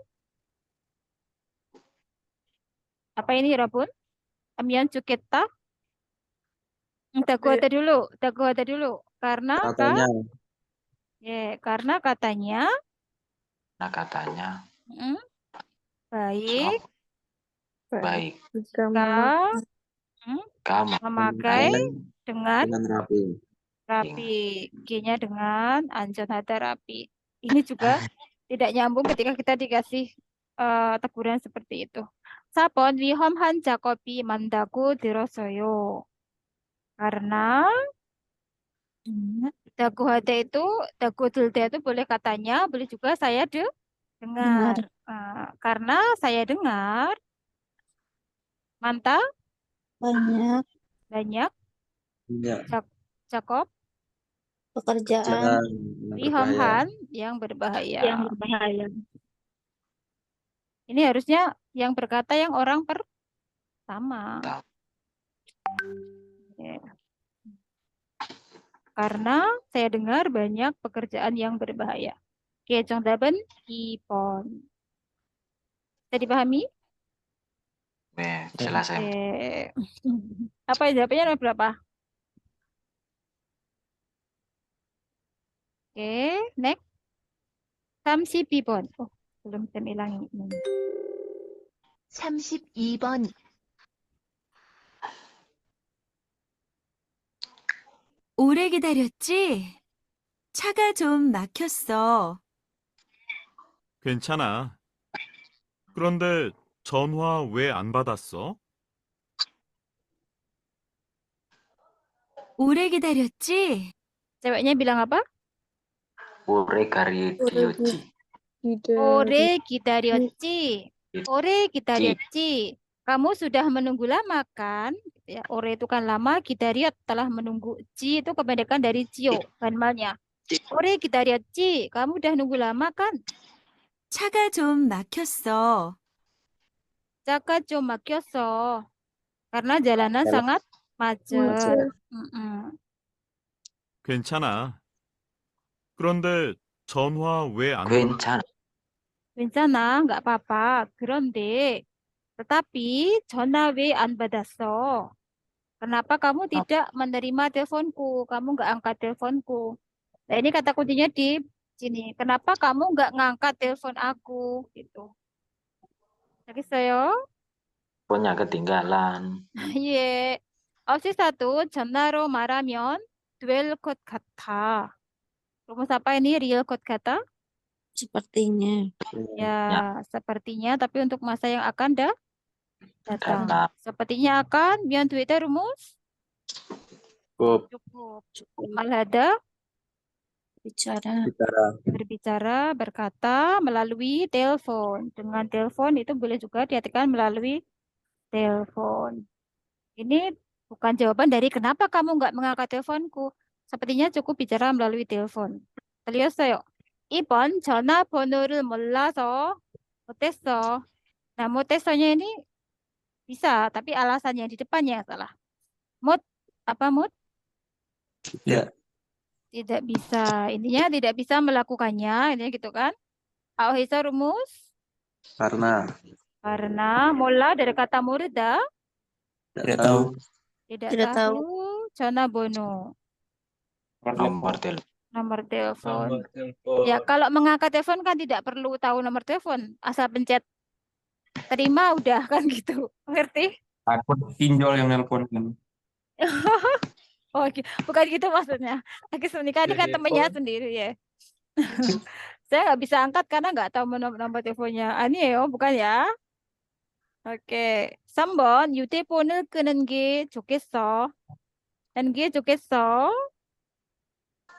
Speaker 1: apa ini 여러분? 하면 좋겠다. Dagu ada dulu. Karena
Speaker 8: Katanya.
Speaker 1: karena katanya
Speaker 2: Nah, katanya
Speaker 1: baik
Speaker 2: baik
Speaker 1: jika
Speaker 2: kamu
Speaker 1: memakai dengan
Speaker 8: rapi.
Speaker 1: rapi. G-nya dengan anjon hada rapi. Ini juga tidak nyambung ketika kita dikasih teguran seperti itu. 4번 위험한 작업이 많다고 들었어요. Karena dagu hada itu, dagu dilda itu boleh katanya, boleh juga saya dengar. Karena saya dengar mantap
Speaker 7: Banyak
Speaker 1: banyak
Speaker 8: Ya.
Speaker 1: Jakob
Speaker 7: pekerjaan
Speaker 1: Wihomhan yang berbahaya.
Speaker 7: yang berbahaya.
Speaker 1: Ini harusnya yang berkata yang orang pertama. Ya. Karena saya dengar banyak pekerjaan yang berbahaya. Oke, 정답은 2번. Bisa dipahami?
Speaker 2: jelas ya.
Speaker 1: Oke. Apa jawabannya nomor berapa? Oke, next. 32번. Oh, belum saya hilang ini.
Speaker 4: 32번.
Speaker 9: 오래 기다렸지? 차가 좀 막혔어.
Speaker 10: 괜찮아. 그런데 전화 왜 안 받았어?
Speaker 9: 오래 기다렸지?
Speaker 1: Ceweknya bilang apa?
Speaker 2: Ure Karyuji.
Speaker 1: Ore gidaryoci. Ore gidaryoci. Kamu sudah menunggu lama kan? Gitu ya. Ore itu kan lama, gidaryot telah menunggu. Ji itu kependekan dari cio, banmalnya. Ore gidaryoci. Kamu udah nunggu lama kan?
Speaker 9: 차가 좀 막혔어.
Speaker 1: Jaka 좀 막혔어. Karena jalanan sangat macet.
Speaker 10: 괜찮아. 그런데 전화 왜 안
Speaker 2: 괜찮아.
Speaker 1: 괜찮아, nggak apa-apa. 그런데, tetapi 전화 왜 안 받았어? Kenapa kamu tidak menerima teleponku? Kamu nggak angkat teleponku. Nah, ini kata kuncinya di sini. Kenapa kamu nggak ngangkat telepon aku? Gitu. 알겠어요?
Speaker 2: Punya ketinggalan.
Speaker 1: 예. opsi 1, 전화로 말하면 될 것 같아. rumus apa ini? Real 것 같아?
Speaker 7: Sepertinya.
Speaker 1: Ya, sepertinya, tapi untuk masa yang akan datang.
Speaker 2: Datang.
Speaker 1: Sepertinya akan, mian Twitter rumus?
Speaker 8: Cukup.
Speaker 1: Cukup. Malhada
Speaker 7: Bicara.
Speaker 1: berbicara, berkata melalui telepon. Dengan telepon itu boleh juga diartikan melalui telepon. Ini bukan jawaban dari kenapa kamu nggak mengangkat teleponku. Sepertinya cukup bicara melalui telepon. 들렸어요. 2번 전화번호를 몰라서 못했어. Nah, 못했어nya ini bisa, tapi alasannya di depannya yang salah. Apa mut?
Speaker 8: Ya.
Speaker 1: Tidak bisa. Intinya tidak bisa melakukannya, intinya gitu kan. Auhisa rumus
Speaker 8: Karena.
Speaker 1: Karena mula dari kata murda,
Speaker 8: Tidak tahu.
Speaker 1: tidak
Speaker 7: Tidak
Speaker 1: tahu. Jona bono,
Speaker 2: Nomor telepon.
Speaker 1: nomor telepon. Ya, kalau mengangkat telepon kan tidak perlu tahu nomor telepon, asal pencet terima udah kan gitu. Ngerti?
Speaker 2: Aku pinjol yang nelpon kan.
Speaker 1: Oh, bukan gitu maksudnya. Lagi menikah ini kan temennya sendiri ya. Saya nggak bisa angkat karena nggak tahu nomor teleponnya. Ah, ini ya, bukan ya? Oke. 3번 휴대폰을 끄는 게 좋겠어. 끄는 게 좋겠어.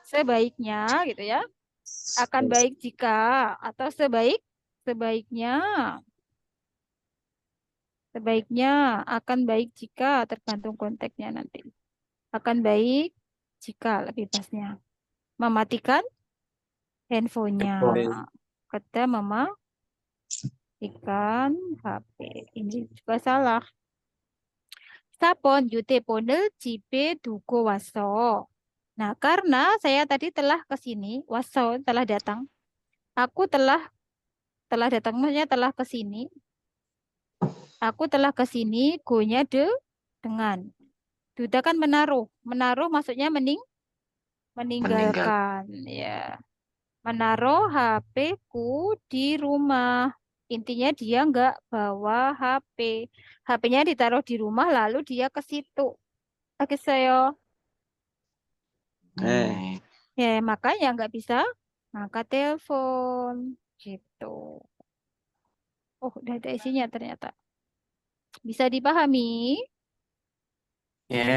Speaker 1: Sebaiknya gitu ya. Akan baik jika atau sebaiknya akan baik jika tergantung konteksnya nanti. Akan baik jika lebih pasnya. Mematikan handphonenya. Kata mama ikan HP. Ini juga salah. 4번 휴대폰을 집에 두고 왔어. Nah, karena saya tadi telah ke sini, wasau telah datang. Aku telah datang, maksudnya telah ke sini. Aku telah ke sini, go-nya dengan. Duda kan menaruh. Menaruh maksudnya meninggalkan. Ya. Menaruh HP-ku di rumah. Intinya dia nggak bawa HP. HP-nya ditaruh di rumah lalu dia ke situ. Oke, saya. Ya, makanya nggak bisa ngangkat telepon. Gitu. Oh, udah ada isinya ternyata. Bisa dipahami? Oke,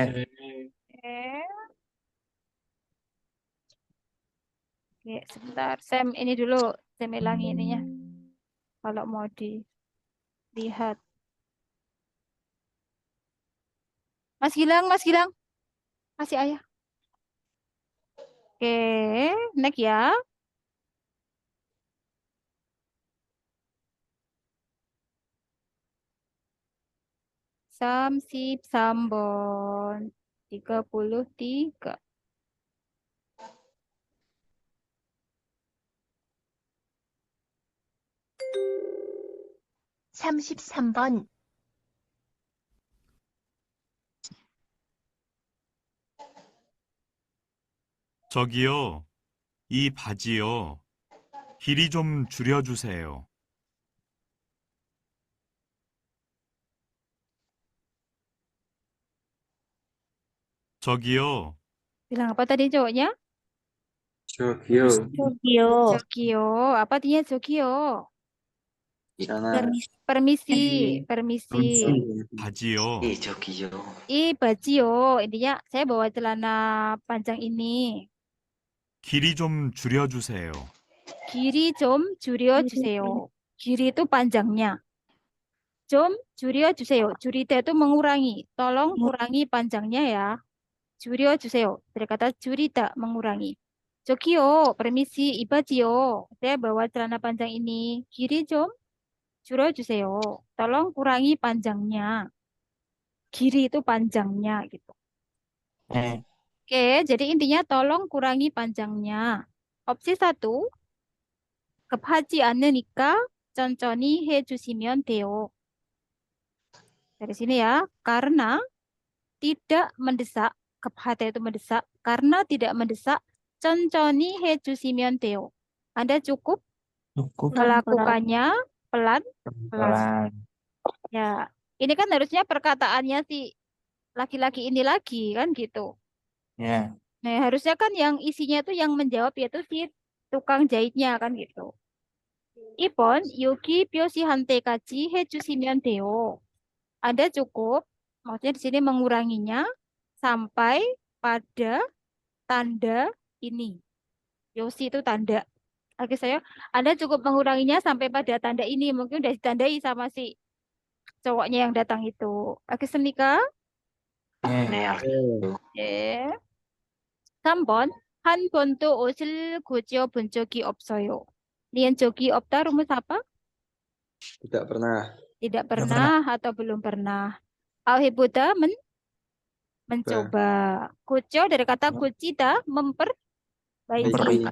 Speaker 1: sebentar. Sam ini dulu. Sam hilangi ininya. Kalau mau dilihat. Mas Gilang. Kasih ayah. Oke, next ya. Samsip Sambon 33.
Speaker 4: 33번
Speaker 10: 저기요, 이 바지요. 길이 좀 줄여주세요. 저기요,
Speaker 1: Bilang apa tadi cowoknya?
Speaker 8: Jogyo.
Speaker 1: Jogio. Apa artinya Jogio?
Speaker 8: Sana.
Speaker 1: Permisi.
Speaker 10: 바지요.
Speaker 2: 저기요.
Speaker 1: Bajio. Intinya saya bawa celana panjang ini.
Speaker 10: 길이 좀 줄여주세요.
Speaker 1: Kiri 좀 줄여주세요. Kiri itu panjangnya. 좀 줄여주세요. 줄이다 itu mengurangi. Tolong kurangi panjangnya ya. 줄여주세요. Dari kata 줄이다, mengurangi. 저기요, permisi, 이바지요. Saya bawa celana panjang ini. Kiri 좀 줄여주세요. Tolong kurangi panjangnya. Kiri itu panjangnya gitu. Oke, jadi intinya tolong kurangi panjangnya. Opsi 1, 급하지 않으니까 천천히 해주시면 돼요. Dari sini ya, karena tidak mendesak, 급하다 itu mendesak, karena tidak mendesak, 천천히 해주시면 돼요. Anda cukup melakukannya pelan-pelan. Ya, ini kan harusnya perkataannya si laki-laki ini lagi kan gitu. Nah, harusnya kan yang isinya tuh yang menjawab yaitu si tukang jahitnya kan gitu. 2번 여기 표시한 때까지 해주시면 돼요. Anda cukup, maksudnya di sini menguranginya sampai pada tanda ini. Yosi itu tanda. Oke saya, Anda cukup menguranginya sampai pada tanda ini. Mungkin udah ditandai sama si cowoknya yang datang itu. Oke, Semika? 예. 3번 한 번도 옷을 고집어본 적이 없어요. Lian jogi opta rumus apa?
Speaker 8: Tidak pernah.
Speaker 1: Tidak pernah atau belum pernah. Al-hibuda mencoba. Kuco dari kata kucita memperbaiki.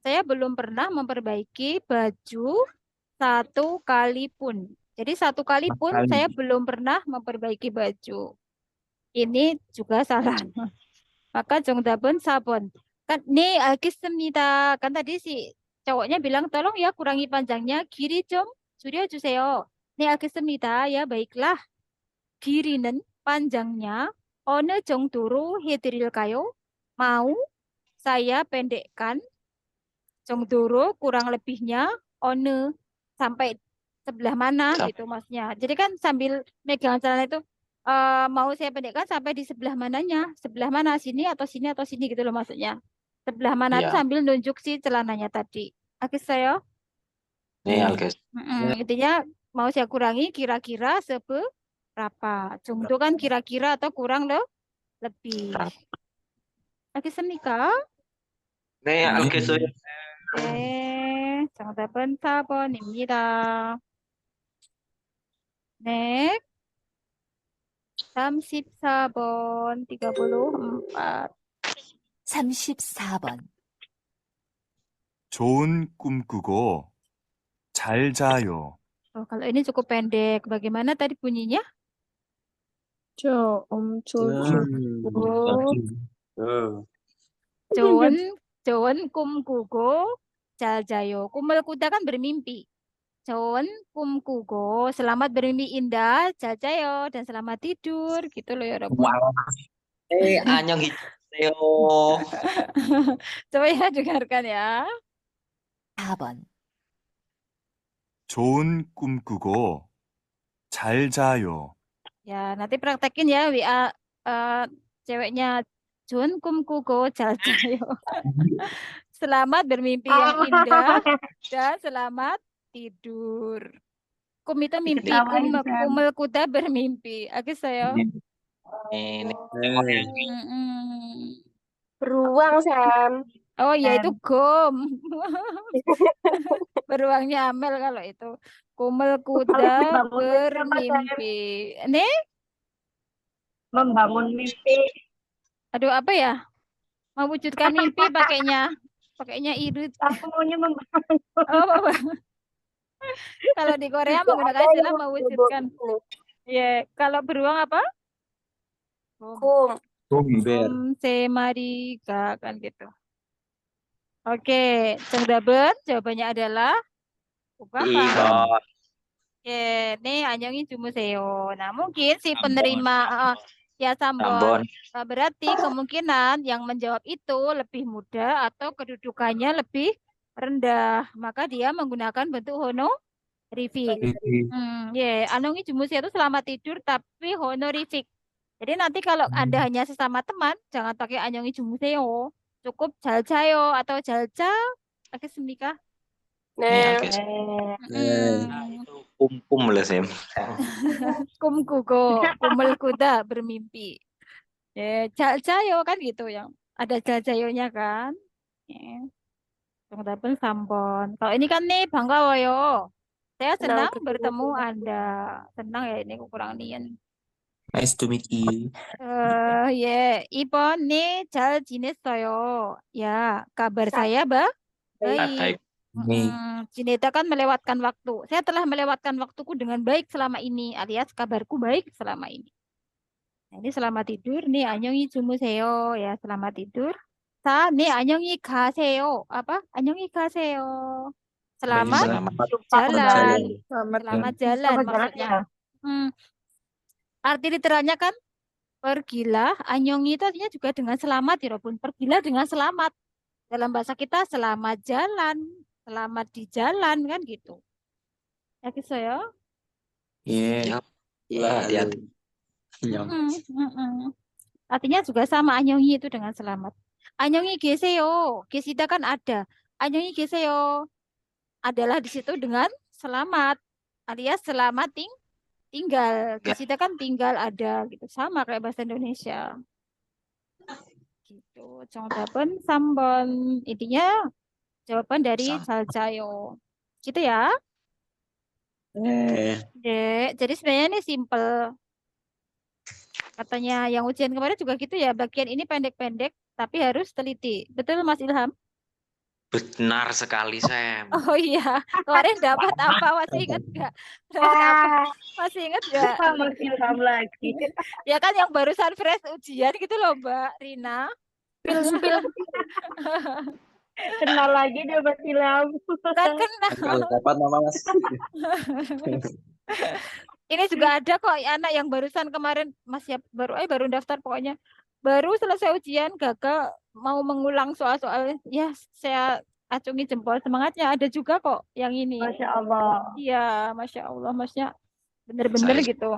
Speaker 1: Saya belum pernah memperbaiki baju satu kali pun. Jadi satu kali pun saya belum pernah memperbaiki baju. Ini juga salah. Maka 정답은 4번. Kan 네 알겠습니다. Kan tadi si cowoknya bilang tolong ya kurangi panjangnya. 길이 좀 줄여주세요. 네 알겠습니다. Ya baiklah. 길이는 panjangnya 어느 정도로 해드릴까요? Mau saya pendekkan 정도로 kurang lebihnya 어느 sampai sebelah mana gitu maksudnya. Jadi kan sambil megang celana itu mau saya pendekkan sampai di sebelah mananya, sebelah mana sini atau sini gitu loh maksudnya. Sebelah mana itu
Speaker 2: Ya.
Speaker 1: sambil nunjuk si celananya tadi. Oke saya.
Speaker 2: 네, 알겠습니다.
Speaker 1: Intinya mau saya kurangi kira-kira seberapa. 정도 kan kira-kira atau kurang lebih. 알겠습니까?
Speaker 2: 네, 알겠어요.
Speaker 1: 네, 정답은 4번입니다. 네. 34번, 34.
Speaker 4: 34번.
Speaker 10: 좋은 꿈 꾸고 잘 자요.
Speaker 1: Kalau ini cukup pendek. Bagaimana tadi bunyinya?
Speaker 7: 좋은
Speaker 1: 좋은 꿈 꾸고 잘 자요. 꿈을 꾸다 kan bermimpi. 좋은 꿈 꾸고 selamat bermimpi indah, 잘 자요 dan selamat tidur gitu loh ya 여러분.
Speaker 2: 네, 안녕히 계세요.
Speaker 1: Coba ya dengarkan ya.
Speaker 4: 4번.
Speaker 10: 좋은 꿈 꾸고 잘 자요.
Speaker 1: Ya, nanti praktekin ya WA ceweknya 좋은 꿈 꾸고 잘 자요. Selamat bermimpi yang indah dan selamat tidur. Kum itu mimpi, kumel kuda bermimpi. Oke, saya.
Speaker 2: 네,
Speaker 3: Beruang, Sam.
Speaker 1: Oh ya itu gom. Beruangnya Amel kalau itu. Kumel kuda bermimpi. Nih?
Speaker 7: membangun mimpi.
Speaker 1: Aduh apa ya? Mewujudkan mimpi pakainya irit.
Speaker 7: Aku maunya membangun.
Speaker 1: Oh, kalau di Korea menggunakan istilah mewujudkan. Ya, kalau beruang apa?
Speaker 3: Kum.
Speaker 1: Semariga kan gitu. Oke, 정답은 jawabannya adalah apa?
Speaker 2: 2번.
Speaker 1: Oke, nih 안녕히 주무세요. Nah, mungkin si penerima ya Sambon.
Speaker 2: 3번.
Speaker 1: Berarti kemungkinan yang menjawab itu lebih muda atau kedudukannya lebih rendah. Maka dia menggunakan bentuk honorific. 안녕히 주무세요 itu selamat tidur tapi honorific. Jadi nanti kalau Anda hanya sesama teman, jangan pakai 안녕히 주무세요. Cukup 잘 자요 atau 잘 자. 알겠습니까?
Speaker 3: 네.
Speaker 2: 뿜뿜 lah, Sam.
Speaker 1: 꿈꾸고 꿈을 꾸다 bermimpi. 잘 자요 kan gitu yang ada 잘 자요nya kan. 정답은 3번. Kalau ini kan nih 반가워요. Saya senang bertemu Anda. Senang ya ini kurang nian.
Speaker 8: Nice to meet you.
Speaker 1: 예, 2번 네, 잘 지냈어요. Ya, kabar saya baik. Cinta kan melewatkan waktu. Saya telah melewatkan waktuku dengan baik selama ini, alias kabarku baik selama ini. Nah, ini selamat tidur nih, 안녕히 주무세요. Ya, selamat tidur. 네, 안녕히 가세요. Apa? 안녕히 가세요. Selamat jalan. Selamat jalan maksudnya. Arti literalnya kan pergilah, 안녕히 itu artinya juga dengan selamat ya Robun. Pergilah dengan selamat. Dalam bahasa kita selamat jalan, selamat di jalan kan gitu. Ya gitu ya.
Speaker 8: Iya.
Speaker 2: hati-hati.
Speaker 1: Artinya juga sama 안녕히 itu dengan selamat. 안녕히 계세요. 계시다 kan ada. 안녕히 계세요 adalah di situ dengan selamat. Alias selamat tinggal. Kita kan tinggal ada gitu. Sama kayak bahasa Indonesia. Gitu. 정답은 3번. Intinya jawaban dari 잘 자요. Gitu ya. Jadi sebenarnya ini simple. Katanya yang ujian kemarin juga gitu ya. Bagian ini pendek-pendek tapi harus teliti. Betul Mas Ilham?
Speaker 2: Benar sekali, Sam.
Speaker 1: Oh iya, kemarin dapat apa? Masih ingat nggak? Dapat apa? Masih ingat nggak?
Speaker 3: Sama Ilham lagi.
Speaker 1: Ya kan yang barusan fresh ujian gitu loh Mbak Rina.
Speaker 3: Spill. Kenal lagi dia Mbak Ilham.
Speaker 1: Kan kena.
Speaker 2: Kalau dapat nama Mas.
Speaker 1: Ini juga ada kok anak yang barusan kemarin masih baru daftar pokoknya. Baru selesai ujian gagal mau mengulang soal-soal. Ya, saya acungi jempol semangatnya. Ada juga kok yang ini.
Speaker 3: Masya Allah.
Speaker 1: Iya, Masya Allah, Masnya bener-bener
Speaker 2: Saya-
Speaker 1: gitu.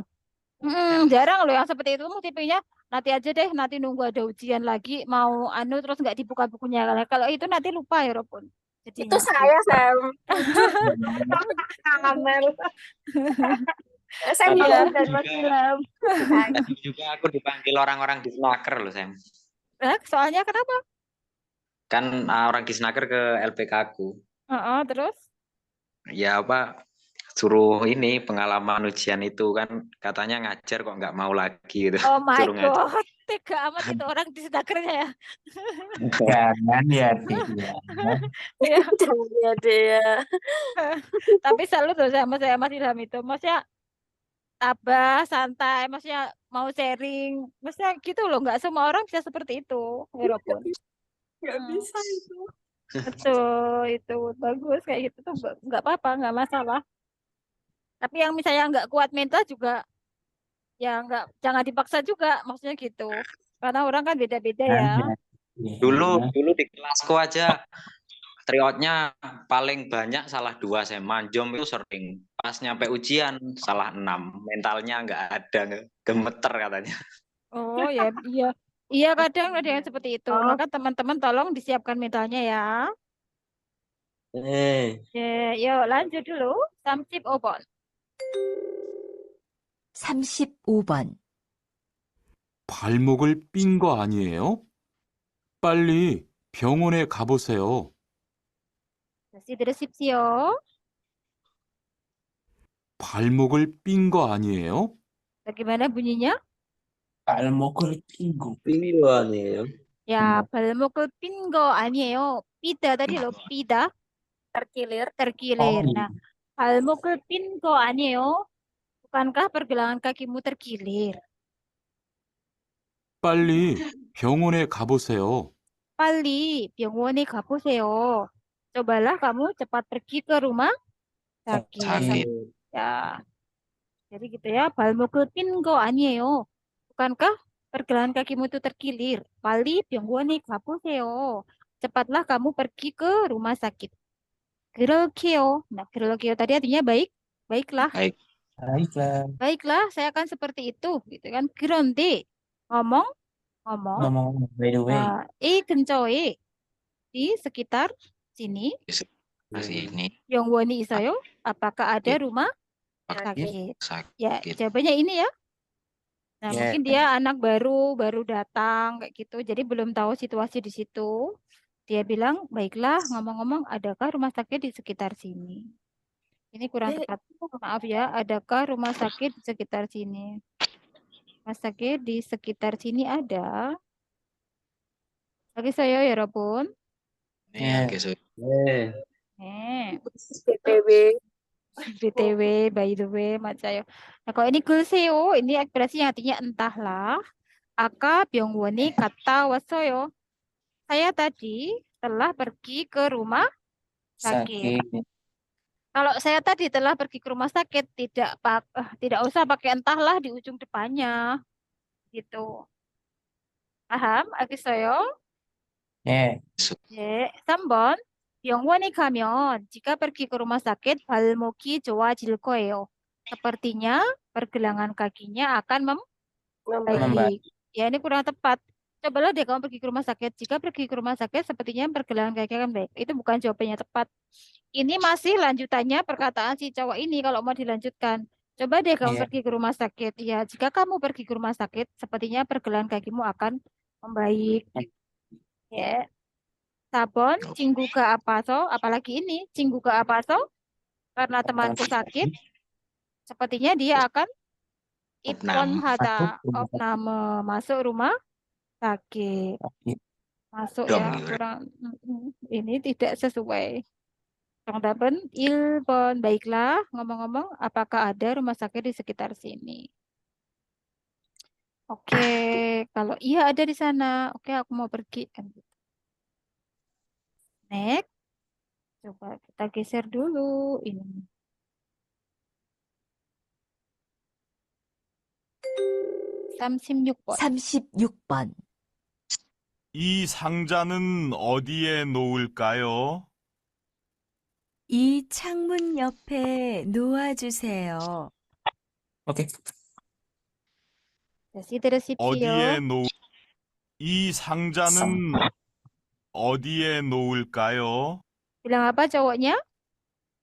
Speaker 1: Jarang loh yang seperti itu. Tipenya nanti aja deh, nanti nunggu ada ujian lagi, mau anu terus nggak dibuka bukunya. Kalau itu nanti lupa ya Robun.
Speaker 3: Itu saya, Sam. Kamel. Saya
Speaker 1: Iya.
Speaker 3: dan Mas Ilham.
Speaker 2: Tadi juga aku dipanggil orang-orang di Snaker loh, Sam.
Speaker 1: Soalnya kenapa?
Speaker 2: Kan orang di Snaker ke LPK aku.
Speaker 1: Terus?
Speaker 2: Ya apa, suruh ini pengalaman ujian itu kan katanya ngajar kok nggak mau lagi gitu.
Speaker 1: Oh my
Speaker 2: Suruh ngajar.
Speaker 1: God, tega amat itu orang di snakernya ya.
Speaker 8: Jangan ya, Tia.
Speaker 1: Ya,
Speaker 3: Jangan ya dia.
Speaker 1: tapi salut loh sama saya Mas Ilham itu. Maksudnya tabah, santai, maksudnya mau sharing. Maksudnya gitu loh, nggak semua orang bisa seperti itu. Walaupun.
Speaker 3: Nggak bisa itu.
Speaker 1: Betul, itu bagus kayak gitu tuh nggak apa-apa, nggak masalah. Tapi yang misalnya nggak kuat mental juga, ya jangan dipaksa juga, maksudnya gitu. Karena orang kan beda-beda ya.
Speaker 2: Dulu di kelasku aja tryoutnya paling banyak salah 2, Sam. Manjom itu sering. Pas nyampe ujian salah 6. Mentalnya nggak ada, gemeter katanya.
Speaker 1: Oh ya, iya. Iya kadang ada yang seperti itu.
Speaker 3: Oh.
Speaker 1: Maka teman-teman tolong disiapkan mentalnya ya. Yuk lanjut dulu. 35번.
Speaker 4: 35번.
Speaker 6: 발목을 삔 거 아니에요? 빨리 병원에 가보세요.
Speaker 1: 다시 들으십시오.
Speaker 6: 발목을 삔 거 아니에요?
Speaker 1: Bagaimana bunyinya?
Speaker 8: 발목을 핑고.
Speaker 2: Ini loh ane요.
Speaker 1: Ya, 발목을 삔 거 아니에요. 삐다 tadi loh, 삐다.
Speaker 3: Terkilir.
Speaker 1: Terkilir.
Speaker 8: Oh.
Speaker 1: Nah, 발목을 삔 거 아니에요. Bukankah pergelangan kakimu terkilir?
Speaker 6: 빨리 병원에 가보세요.
Speaker 1: 빨리 병원에 가보세요. Cobalah kamu cepat pergi ke rumah sakit.
Speaker 2: Sakit.
Speaker 1: Ya. Jadi gitu ya, 발목을 삔 거 아니에요. Bukankah pergelangan kakimu itu terkilir? 빨리 병원에 가보세요. Cepatlah kamu pergi ke rumah sakit. 그럴게요. Nah, 그럴게요 tadi artinya baik, baiklah.
Speaker 2: Baik.
Speaker 8: Baiklah.
Speaker 1: Baiklah, saya akan seperti itu, gitu kan. 그런데 ngomong,
Speaker 8: Ngomong by the way.
Speaker 1: 이 근처에 di sekitar sini
Speaker 2: Masih ini
Speaker 1: 병원이 있어요? Apakah ada rumah
Speaker 2: sakit.
Speaker 1: sakit? Ya,
Speaker 2: Sakit.
Speaker 1: jawabannya ini ya. Nah,
Speaker 8: Ya.
Speaker 1: mungkin dia anak baru datang kayak gitu, jadi belum tahu situasi di situ. Dia bilang, baiklah, ngomong-ngomong, adakah rumah sakit di sekitar sini? Ini kurang tepat. Maaf ya, adakah rumah sakit di sekitar sini? Rumah sakit di sekitar sini ada. Bagi saya ya, Robun.
Speaker 2: Nih, guys.
Speaker 3: BTW.
Speaker 1: BTW, by the way, Macayo. Nah, kalau ini 글쎄요, ini ekspresi yang artinya entahlah. 아까 병원에 갔다 왔어요. Saya tadi telah pergi ke rumah sakit. Kalau saya tadi telah pergi ke rumah sakit, tidak usah pakai entahlah di ujung depannya. Gitu. Paham? 알겠어요?
Speaker 8: 예.
Speaker 1: 네. 3번. 병원에 가면 jika pergi ke rumah sakit 발목이 좋아질 거예요. Sepertinya pergelangan kakinya akan membaik. Ya, ini kurang tepat. Cobalah deh kamu pergi ke rumah sakit. Jika pergi ke rumah sakit, sepertinya pergelangan kaki akan baik. Itu bukan jawabannya tepat. Ini masih lanjutannya perkataan si cowok ini kalau mau dilanjutkan. Coba deh kamu
Speaker 8: Iya.
Speaker 1: pergi ke rumah sakit. Ya, jika kamu pergi ke rumah sakit, sepertinya pergelangan kakimu akan membaik. Ya. 4번, 친구가 아파서, apalagi ini, 친구가 아파서, karena temanku sakit, sepertinya dia akan
Speaker 2: Opname.
Speaker 1: 입원하다, opname, masuk rumah sakit. Masuk
Speaker 2: dong
Speaker 1: ya,
Speaker 2: gitu.
Speaker 1: kurang. Ini tidak sesuai. 정답은 1번. Baiklah, ngomong-ngomong, apakah ada rumah sakit di sekitar sini? Oke, kalau iya ada di sana, oke aku mau pergi. Kan gitu. Next, coba kita geser dulu ini. 삼십육 번.
Speaker 4: 36번.
Speaker 10: 이 상자는 어디에 놓을까요?
Speaker 9: 이 창문 옆에 놓아주세요.
Speaker 8: Oke.
Speaker 1: 다시 들으십시오.
Speaker 10: 어디에 이 상자는 어디에 놓을까요?
Speaker 1: Bilang apa cowoknya?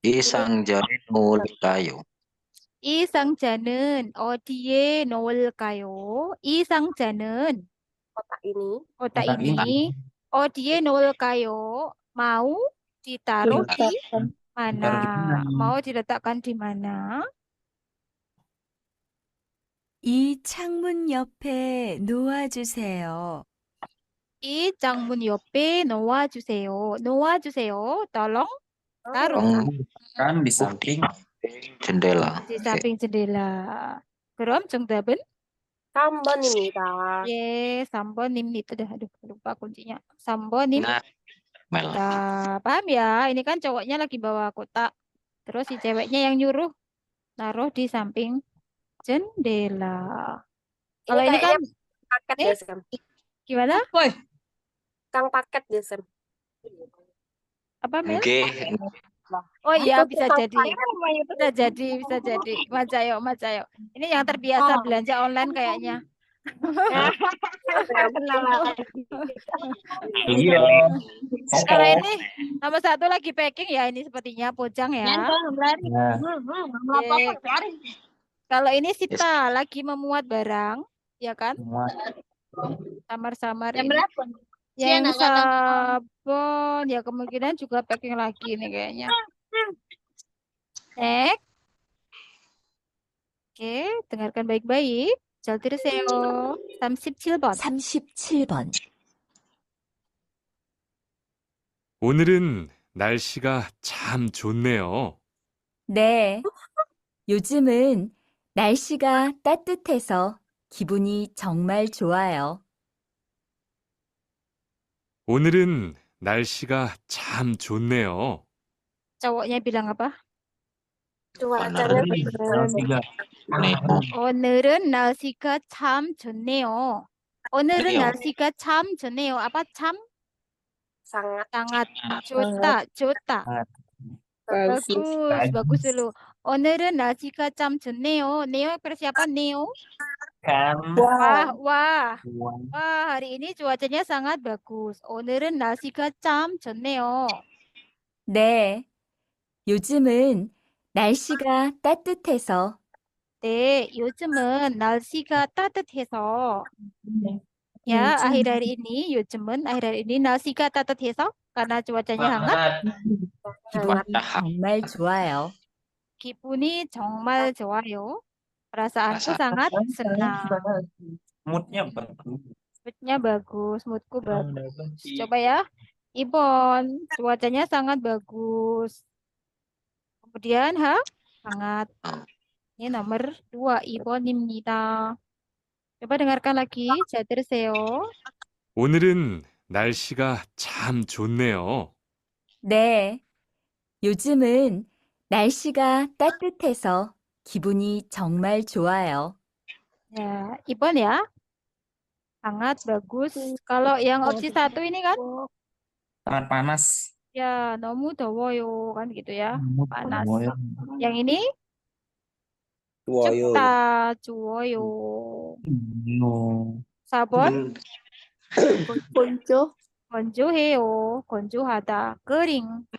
Speaker 2: 이 상자에 놓을까요?
Speaker 1: 이 상자는 어디에 놓을까요? 이 상자는
Speaker 3: Kotak ini.
Speaker 1: kotak
Speaker 8: Kotak
Speaker 1: ini 어디에 놓을까요? Mau ditaruh di
Speaker 7: Diletakkan.
Speaker 1: mana?
Speaker 8: Ditaruh di mana?
Speaker 1: Mau diletakkan di mana?
Speaker 9: 이 창문 옆에 놓아주세요.
Speaker 1: 이 창문 옆에 놓아주세요. 놓아주세요. Tolong taruh
Speaker 8: Kan di samping
Speaker 2: jendela.
Speaker 1: di samping jendela. 그럼 정답은
Speaker 3: 3번입니다.
Speaker 1: 예, 3번입니다. Aduh, lupa kuncinya. 3번입니다.
Speaker 2: Mel.
Speaker 1: Paham ya? Ini kan cowoknya lagi bawa kotak. Terus si ceweknya yang nyuruh naruh di samping jendela. Kalau ini kan
Speaker 3: paket ya, Sam.
Speaker 1: gimana?
Speaker 3: Kang paket ya, Sam.
Speaker 1: Apa, Mel?
Speaker 2: Oke.
Speaker 1: Oh iya,
Speaker 3: Aku
Speaker 1: bisa
Speaker 3: tukang
Speaker 1: jadi.
Speaker 3: paket namanya itu.
Speaker 1: Bisa jadi. Mas Ayo. Ini yang terbiasa belanja online kayaknya.
Speaker 8: iya.
Speaker 1: Kalau ini nomor 1 lagi packing ya, ini sepertinya Pojang ya.
Speaker 8: Nah,
Speaker 1: Oke. Kalau ini Sita lagi memuat barang, ya kan?
Speaker 8: semua
Speaker 1: Samar-samar ini. Yang sabun ya kemungkinan juga packing lagi nih kayaknya. Next. Oke, dengarkan baik-baik. 잘 들으세요. 37번.
Speaker 4: 37번.
Speaker 6: 오늘은 날씨가 참 좋네요.
Speaker 9: 네. 요즘은 날씨가 따뜻해서 기분이 정말 좋아요.
Speaker 6: 오늘은 날씨가 참 좋네요.
Speaker 1: Cowoknya bilang apa?
Speaker 3: Cuacanya
Speaker 8: tiga.
Speaker 1: 오늘은 날씨가 참 좋네요. 오늘은
Speaker 2: 좋네요.
Speaker 1: 날씨가 참 좋네요. apa 참?
Speaker 3: sangat
Speaker 1: sangat 좋다.
Speaker 3: bagus.
Speaker 1: bagus dulu. 오늘은 날씨가 참 좋네요. neo versi apa? neo?
Speaker 8: Kan.
Speaker 1: wah, hari ini cuacanya sangat bagus. 오늘은 날씨가 참 좋네요.
Speaker 9: 네. 요즘은 날씨가 따뜻해서
Speaker 1: 네, 요즘은 날씨가 따뜻해서 ya akhir-akhir ini 날씨가 따뜻해서 karena cuacanya hangat
Speaker 9: 기분이 정말 좋아요.
Speaker 1: 기분이 정말 좋아요. perasaanku sangat senang.
Speaker 8: Moodnya bagus.
Speaker 1: Moodnya bagus, moodku bagus. Coba ya, Ibon, cuacanya sangat bagus. Kemudian hangat. Ini nomor 2, Ibon입니다. Coba dengarkan lagi. 잘 들으세요.
Speaker 6: 오늘은 날씨가 참 좋네요.
Speaker 9: 네. 요즘은 날씨가 따뜻해서 기분이 정말 좋아요.
Speaker 1: Ya, Ibon ya. Hangat, bagus. Kalau yang opsi 1 ini kan?
Speaker 8: Sangat panas.
Speaker 1: Ya, 너무 더워요. Kan gitu ya. Panas.
Speaker 8: 더워요.
Speaker 1: Yang ini? 춥다, 추워요. 4번?
Speaker 7: Ponco.
Speaker 1: 건조해요. 건조하다. kering.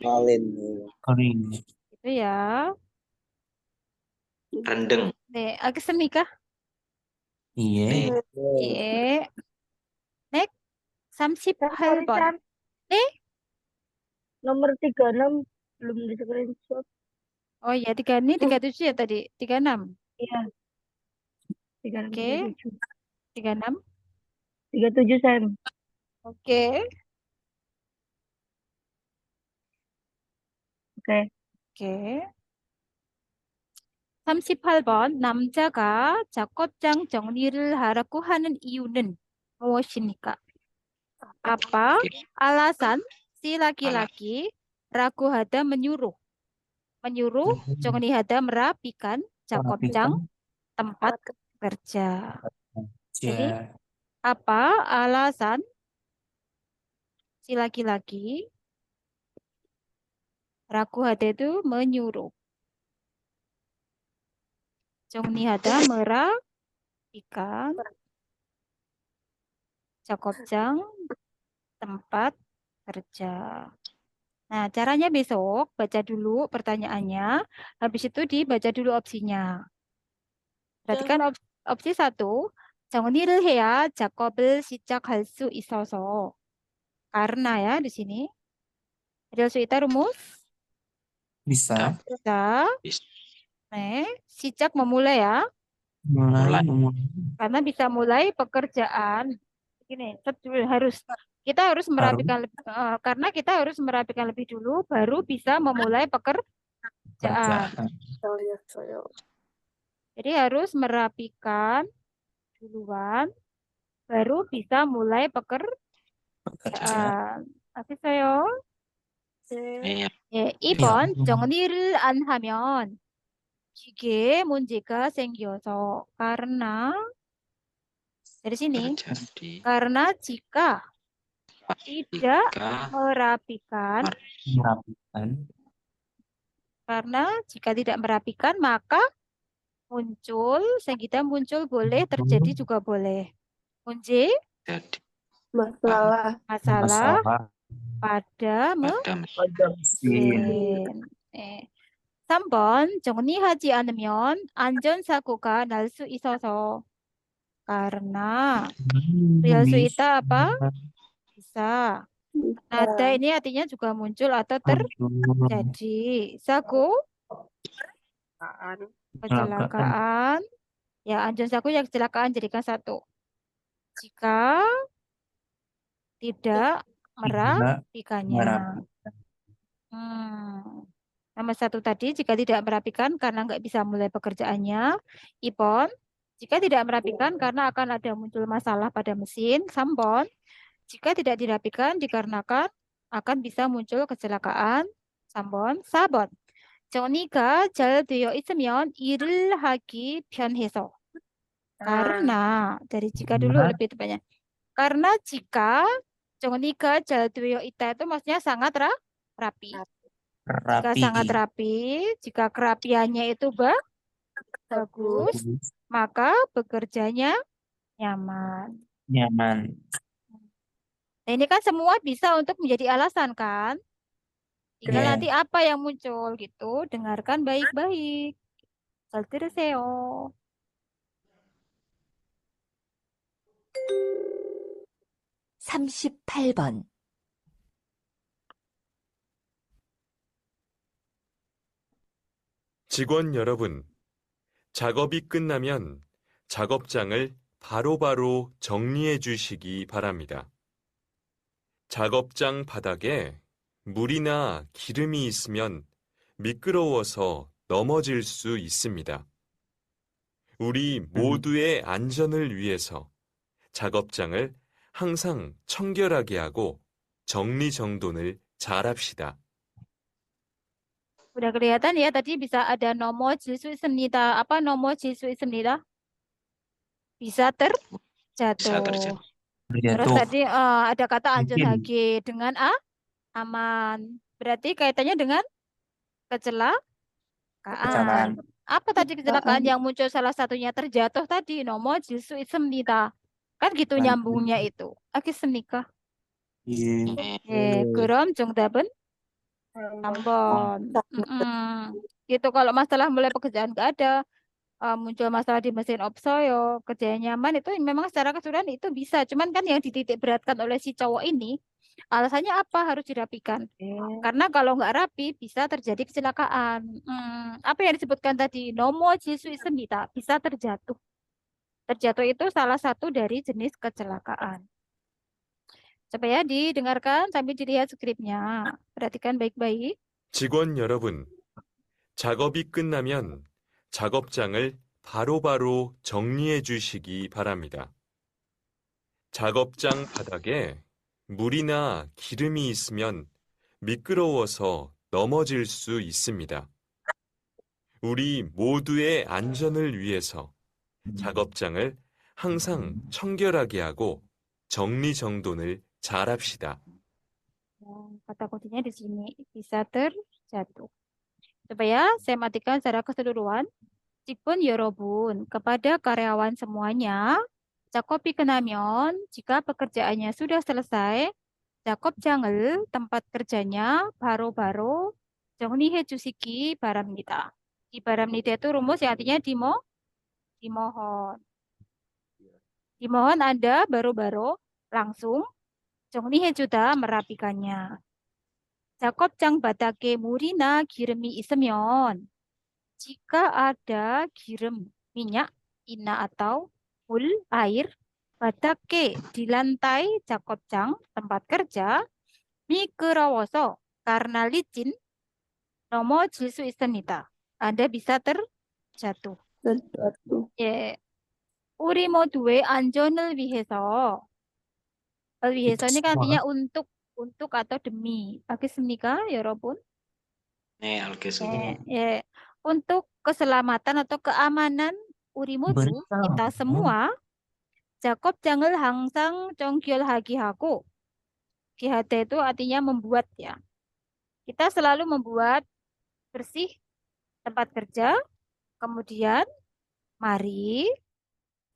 Speaker 8: Kering.
Speaker 1: Itu ya.
Speaker 2: Rendeng.
Speaker 1: 네, 알겠습니까?
Speaker 8: Iya.
Speaker 1: 예. Next. 38번.
Speaker 7: Nomor 36 belum di screenshot.
Speaker 1: Oh iya, 37 ya tadi. 36.
Speaker 7: Iya. 36,
Speaker 1: Oke. 36.
Speaker 7: 37 Sam.
Speaker 1: Oke.
Speaker 7: Oke.
Speaker 1: 오케이. 38번 남자가 작업장 정리를 하라고 하는 이유는 무엇입니까? Apa alasan si laki-laki ragu hada menyuruh 정리 hada merapikan 작업장 tempat kerja. Jadi
Speaker 8: Ya.
Speaker 1: apa alasan si laki-laki ragu hada itu menyuruh 정리 hada merapikan 작업장 tempat kerja. Nah, caranya besok baca dulu pertanyaannya, habis itu dibaca dulu opsinya. Perhatikan opsi 1, 정리를 해야 작업을 시작할 수 있어서. Karena ya di sini. Ada suita rumus?
Speaker 8: Bisa.
Speaker 1: Bisa. Sejak memulai ya.
Speaker 8: Mulai.
Speaker 1: Karena bisa mulai pekerjaan. Gini, kita harus merapikan karena kita harus merapikan lebih dulu baru bisa memulai pekerjaan. Jadi harus merapikan duluan baru bisa mulai pekerjaan. 아시겠어요?
Speaker 2: 네.
Speaker 1: 예, 2번 정리를 안 하면 기계에 문제가 생겨서 karena dari sini
Speaker 2: Terjadi
Speaker 1: karena jika tidak
Speaker 8: Merapikan.
Speaker 1: karena jika tidak merapikan maka muncul boleh terjadi juga boleh
Speaker 2: jadi
Speaker 1: masalah pada
Speaker 8: mesin.
Speaker 1: 3번 정리하지 않으면 안전사고가 날 수 있어서 karena real suita apa? Bisa. Nada ini artinya juga muncul atau terjadi. Saku kecelakaan. Ya, anjon saku yang kecelakaan jadikan 1. Jika tidak merapikannya. Nomor 1 tadi, jika tidak merapikan karena nggak bisa mulai pekerjaannya. Ipon, jika tidak merapikan karena akan ada muncul masalah pada mesin. Sampon, jika tidak dirapikan dikarenakan akan bisa muncul kecelakaan. Sampon, sabon. 정리가 잘 되어 있으면 일을 하기 편해서. Karena, dari jika dulu lebih tepatnya. Karena jika 정리가 잘 되어 있다 itu maksudnya sangat rapi. Jika sangat rapi, jika kerapiannya itu bagus, maka bekerjanya nyaman. Nah, ini kan semua bisa untuk menjadi alasan kan? Tinggal nanti apa yang muncul gitu, dengarkan baik-baik. 잘 들으세요.
Speaker 4: (38번)
Speaker 6: 직원 여러분, 작업이 끝나면 작업장을 바로바로 정리해 주시기 바랍니다. 작업장 바닥에 물이나 기름이 있으면 미끄러워서 넘어질 수 있습니다. 우리 모두의 안전을 위해서 작업장을 항상 청결하게 하고 정리정돈을 잘합시다.
Speaker 1: Udah kelihatan ya tadi bisa ada 넘어질 수 있습니다. Apa 넘어질 수 있습니다? Bisa terjatuh. Terus tadi ada kata 안전하게 dengan aman. Berarti kaitannya dengan kecelakaan. Apa tadi kecelakaan yang muncul salah satunya terjatuh tadi? 넘어질 수 있습니다. Kan gitu nyambungnya itu. 알겠습니까? 그럼 정답은 3번. Gitu kalau masalah mulai pekerjaan nggak ada, muncul masalah di mesin opsoyo, kerjanya nyaman itu memang secara keseluruhan itu bisa. Cuman kan yang dititik beratkan oleh si cowok ini, alasannya apa harus dirapikan? Karena kalau nggak rapi bisa terjadi kecelakaan. Apa yang disebutkan tadi? 넘어질 수 있습니다. Bisa terjatuh. Terjatuh itu salah satu dari jenis kecelakaan. Coba ya didengarkan sambil dilihat skripnya. Perhatikan baik-baik.
Speaker 6: 직원 여러분, 작업이 끝나면 작업장을 바로바로 정리해 주시기 바랍니다. 작업장 바닥에 물이나 기름이 있으면 미끄러워서 넘어질 수 있습니다. 우리 모두의 안전을 위해서 작업장을 항상 청결하게 하고 정리정돈을 잘합시다.
Speaker 1: Kata kuncinya di sini bisa terjatuh. Coba ya, saya matikan secara keseluruhan. 직분 여러분, kepada karyawan semuanya, 작업이 끝나면 jika pekerjaannya sudah selesai, 작업장을 tempat kerjanya baru-baru 정리해 주시기 바랍니다. Di baramnida itu rumus yang artinya dimohon. Dimohon Anda baru-baru langsung 정리해 주다 merapikannya. 작업장 바닥에 물이나 기름이 있으면 jika ada girim, minyak, ina atau 물, air, 바닥에 di lantai 작업장 tempat kerja, 미끄러워서 karena licin, 넘어질 수 있습니다. Anda bisa terjatuh. 예, 우리 모두의 안전을 위해서. 위해서 ini kan artinya untuk atau demi. Al겠습니까, 여러분?
Speaker 2: 네, 알겠습니다.
Speaker 1: 예, untuk keselamatan atau keamanan 우리 모두, kita semua, 작업장을 항상 정결하게 하고, 기하다 itu artinya membuat ya. Kita selalu membuat bersih tempat kerja, kemudian mari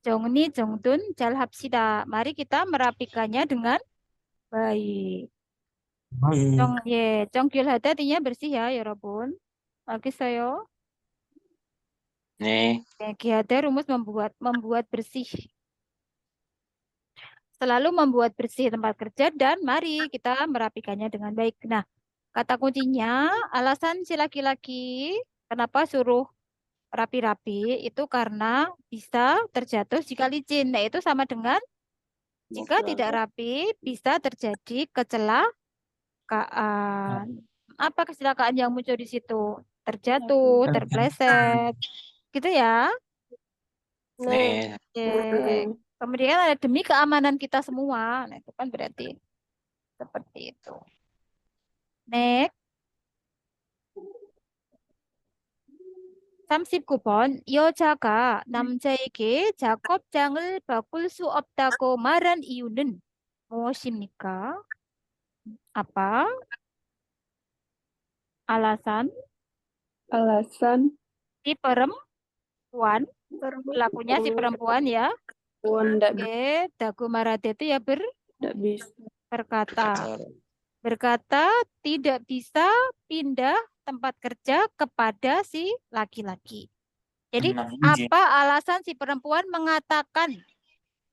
Speaker 1: 정리정돈 잘 합시다. Mari kita merapikannya dengan baik. 정결하다 artinya bersih ya, 여러분. 알겠어요?
Speaker 2: 네.
Speaker 1: 기하다 rumus membuat bersih. Selalu membuat bersih tempat kerja dan mari kita merapikannya dengan baik. Nah, kata kuncinya alasan si laki-laki kenapa suruh rapi-rapi itu karena bisa terjatuh jika licin. Nah, itu sama dengan jika tidak rapi bisa terjadi kecelakaan. Apa kecelakaan yang muncul di situ? Terjatuh, terpleset. Gitu ya.
Speaker 2: 네.
Speaker 1: Kemudian ada demi keamanan kita semua. Nah, itu kan berarti seperti itu. Next. 39번 여자가 남자에게 작업장을 바꿀 수 없다고 말한 이유는 무엇입니까? Apa? Alasan si perempuan, pelakunya si perempuan ya. Oke, dagu marade itu ya berkata tidak bisa pindah tempat kerja kepada si laki-laki. Jadi apa alasan si perempuan mengatakan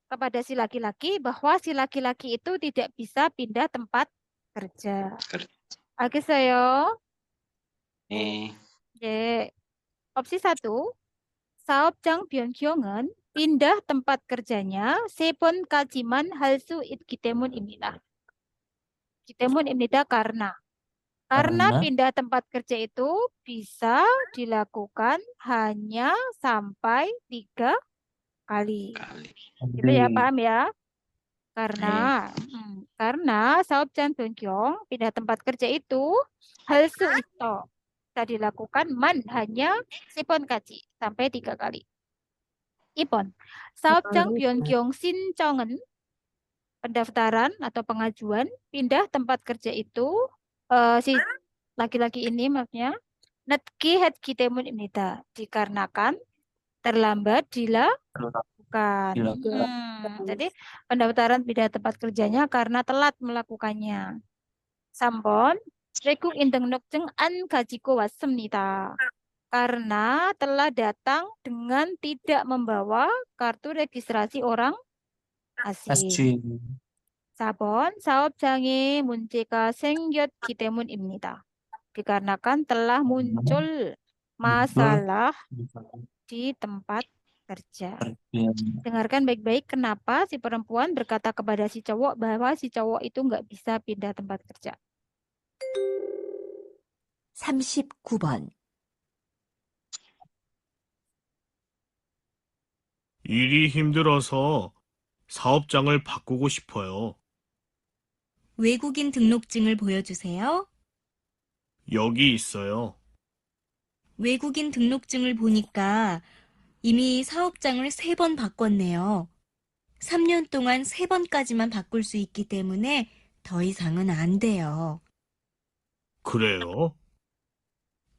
Speaker 1: kepada si laki-laki bahwa si laki-laki itu tidak bisa pindah tempat kerja? 알겠어요?
Speaker 2: 네.
Speaker 1: 예. Opsi 1. 사업장 변경은 pindah tempat kerjanya 3번까지만 할 수 있기 때문입니다. karena pindah tempat kerja itu bisa dilakukan hanya sampai 3 kali. Gitu ya, paham ya? Karena 사업장 변경, pindah tempat kerja itu 할 수 있어. Bisa dilakukan hanya 3번까지, sampai 3 kali. 2번, 사업장 변경 신청은 pendaftaran atau pengajuan pindah tempat kerja itu si laki-laki ini maksudnya 늦게 했기 때문입니다. Dikarenakan terlambat dilakukan. Jadi pendaftaran pindah tempat kerjanya karena telat melakukannya. 3번 외국 인등록증 안 가지고 왔습니다. Karena telah datang dengan tidak membawa kartu registrasi orang asing. 4번 사업장에 문제가 생겼기 때문입니다. Dikarenakan telah muncul masalah di tempat kerja.
Speaker 8: Iya.
Speaker 1: Dengarkan baik-baik kenapa si perempuan berkata kepada si cowok bahwa si cowok itu nggak bisa pindah tempat kerja.
Speaker 4: 39번.
Speaker 11: 일이 힘들어서 사업장을 바꾸고 싶어요.
Speaker 9: 외국인 등록증을 보여주세요.
Speaker 11: 여기 있어요.
Speaker 9: 외국인 등록증을 보니까 이미 사업장을 3번 바꿨네요. 3년 동안 3번까지만 바꿀 수 있기 때문에 더 이상은 안 돼요.
Speaker 11: 그래요?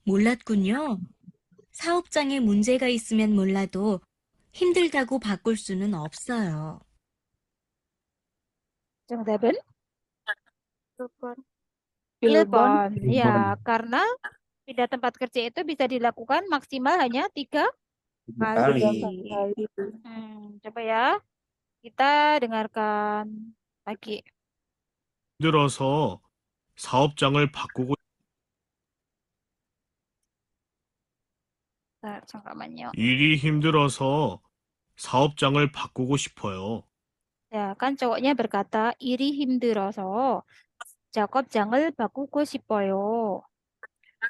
Speaker 9: 몰랐군요. 사업장에 문제가 있으면 몰라도 힘들다고 바꿀 수는 없어요.
Speaker 1: 정답은
Speaker 3: 1번.
Speaker 1: 1번. Ya, karena pindah tempat kerja itu bisa dilakukan maksimal hanya 3 kali.
Speaker 3: kali.
Speaker 1: Coba ya, kita dengarkan lagi.
Speaker 11: 힘들어서 사업장을 바꾸고
Speaker 1: Bentar, 잠깐만요.
Speaker 11: 일이 힘들어서 사업장을 바꾸고 싶어요.
Speaker 1: Ya, kan cowoknya berkata iri 힘들어서 작업장을 바꾸고 싶어요.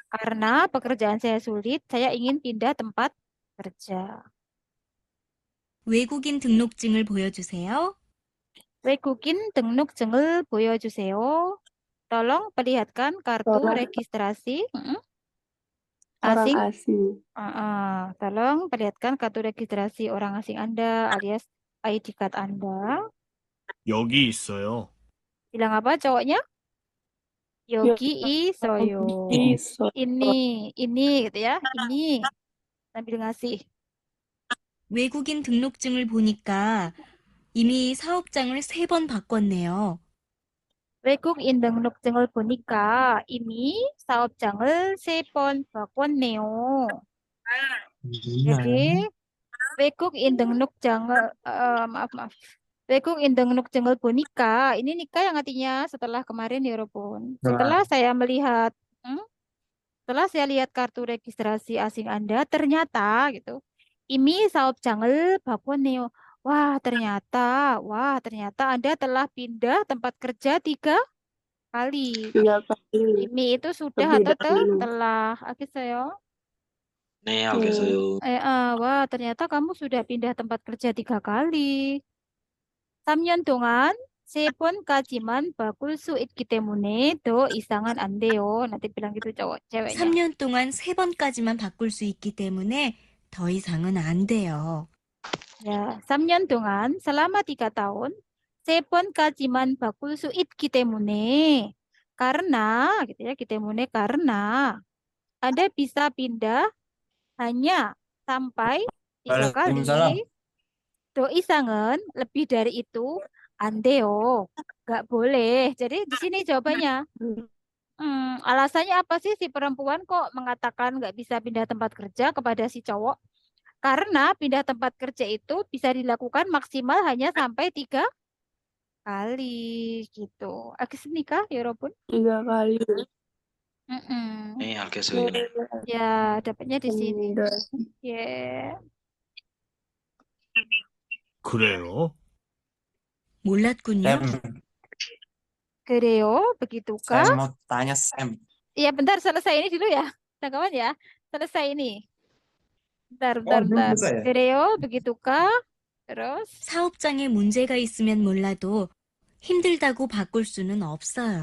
Speaker 1: Karena pekerjaan saya sulit, saya ingin pindah tempat kerja.
Speaker 9: 외국인 등록증을 보여주세요.
Speaker 1: 외국인 등록증을 보여주세요. Tolong perlihatkan kartu
Speaker 3: Orang-
Speaker 1: registrasi
Speaker 3: Orang
Speaker 1: asing.
Speaker 3: asing.
Speaker 1: Tolong perlihatkan kartu registrasi orang asing Anda alias ID card Anda.
Speaker 11: 여기 있어요.
Speaker 1: Bilang apa cowoknya? Yogi isoyo. Ini gitu ya. Ini sambil ngasih.
Speaker 9: 외국인 등록증을 보니까 이미 사업장을 3번 바꿨네요.
Speaker 1: 외국인 등록증을 보니까 이미 사업장을 3번 바꿨네요. Jadi 외국인 등록증을 maaf. 외국인 등록증을 보니까 ini nikah yang artinya setelah kemarin ya Robun. Setelah saya melihat setelah saya lihat kartu registrasi asing Anda ternyata gitu. 이미 사업장을 바꿨네요. Wah, ternyata Anda telah pindah tempat kerja 3 kali.
Speaker 3: 3 kali.
Speaker 1: Ini itu sudah
Speaker 3: Lebih
Speaker 1: atau
Speaker 3: dahulu.
Speaker 1: telah? Alges요.
Speaker 2: 네, 알겠어요.
Speaker 1: Wah, ternyata kamu sudah pindah tempat kerja 3 kali. 3년 동안 3번까지만 바꿀 수 있기 때문에 더 이상은 안 돼요. Nanti bilang gitu ceweknya.
Speaker 9: 3년 동안 3번까지만 바꿀 수 있기 때문에 더 이상은 안 돼요.
Speaker 1: Ya, 3년 동안 selama 3 tahun 3번까지만 바꿀 수 있기 때문에 karena gitu ya, karena Anda bisa pindah hanya sampai 3 kali. 더 이상은 lebih dari itu 안 돼요. Nggak boleh. Jadi di sini jawabannya. Alasannya apa sih si perempuan kok mengatakan nggak bisa pindah tempat kerja kepada si cowok? Karena pindah tempat kerja itu bisa dilakukan maksimal hanya sampai 3 kali gitu. Akisnika ya Robun?
Speaker 3: 3 kali.
Speaker 2: 네, 알겠어요.
Speaker 1: Ya, dapatnya di sini. Ya.
Speaker 11: 그래요?
Speaker 9: 몰랐군요.
Speaker 1: Keren, begitukah?
Speaker 8: Saya mau tanya Sam.
Speaker 1: Iya, bentar selesai ini dulu ya. Kawan ya. Selesai ini. Bentar.
Speaker 8: belum selesai ya?
Speaker 1: Keren, begitukah? Terus?
Speaker 9: 사업장에 문제가 있으면 몰라도 힘들다고 바꿀 수는 없어요.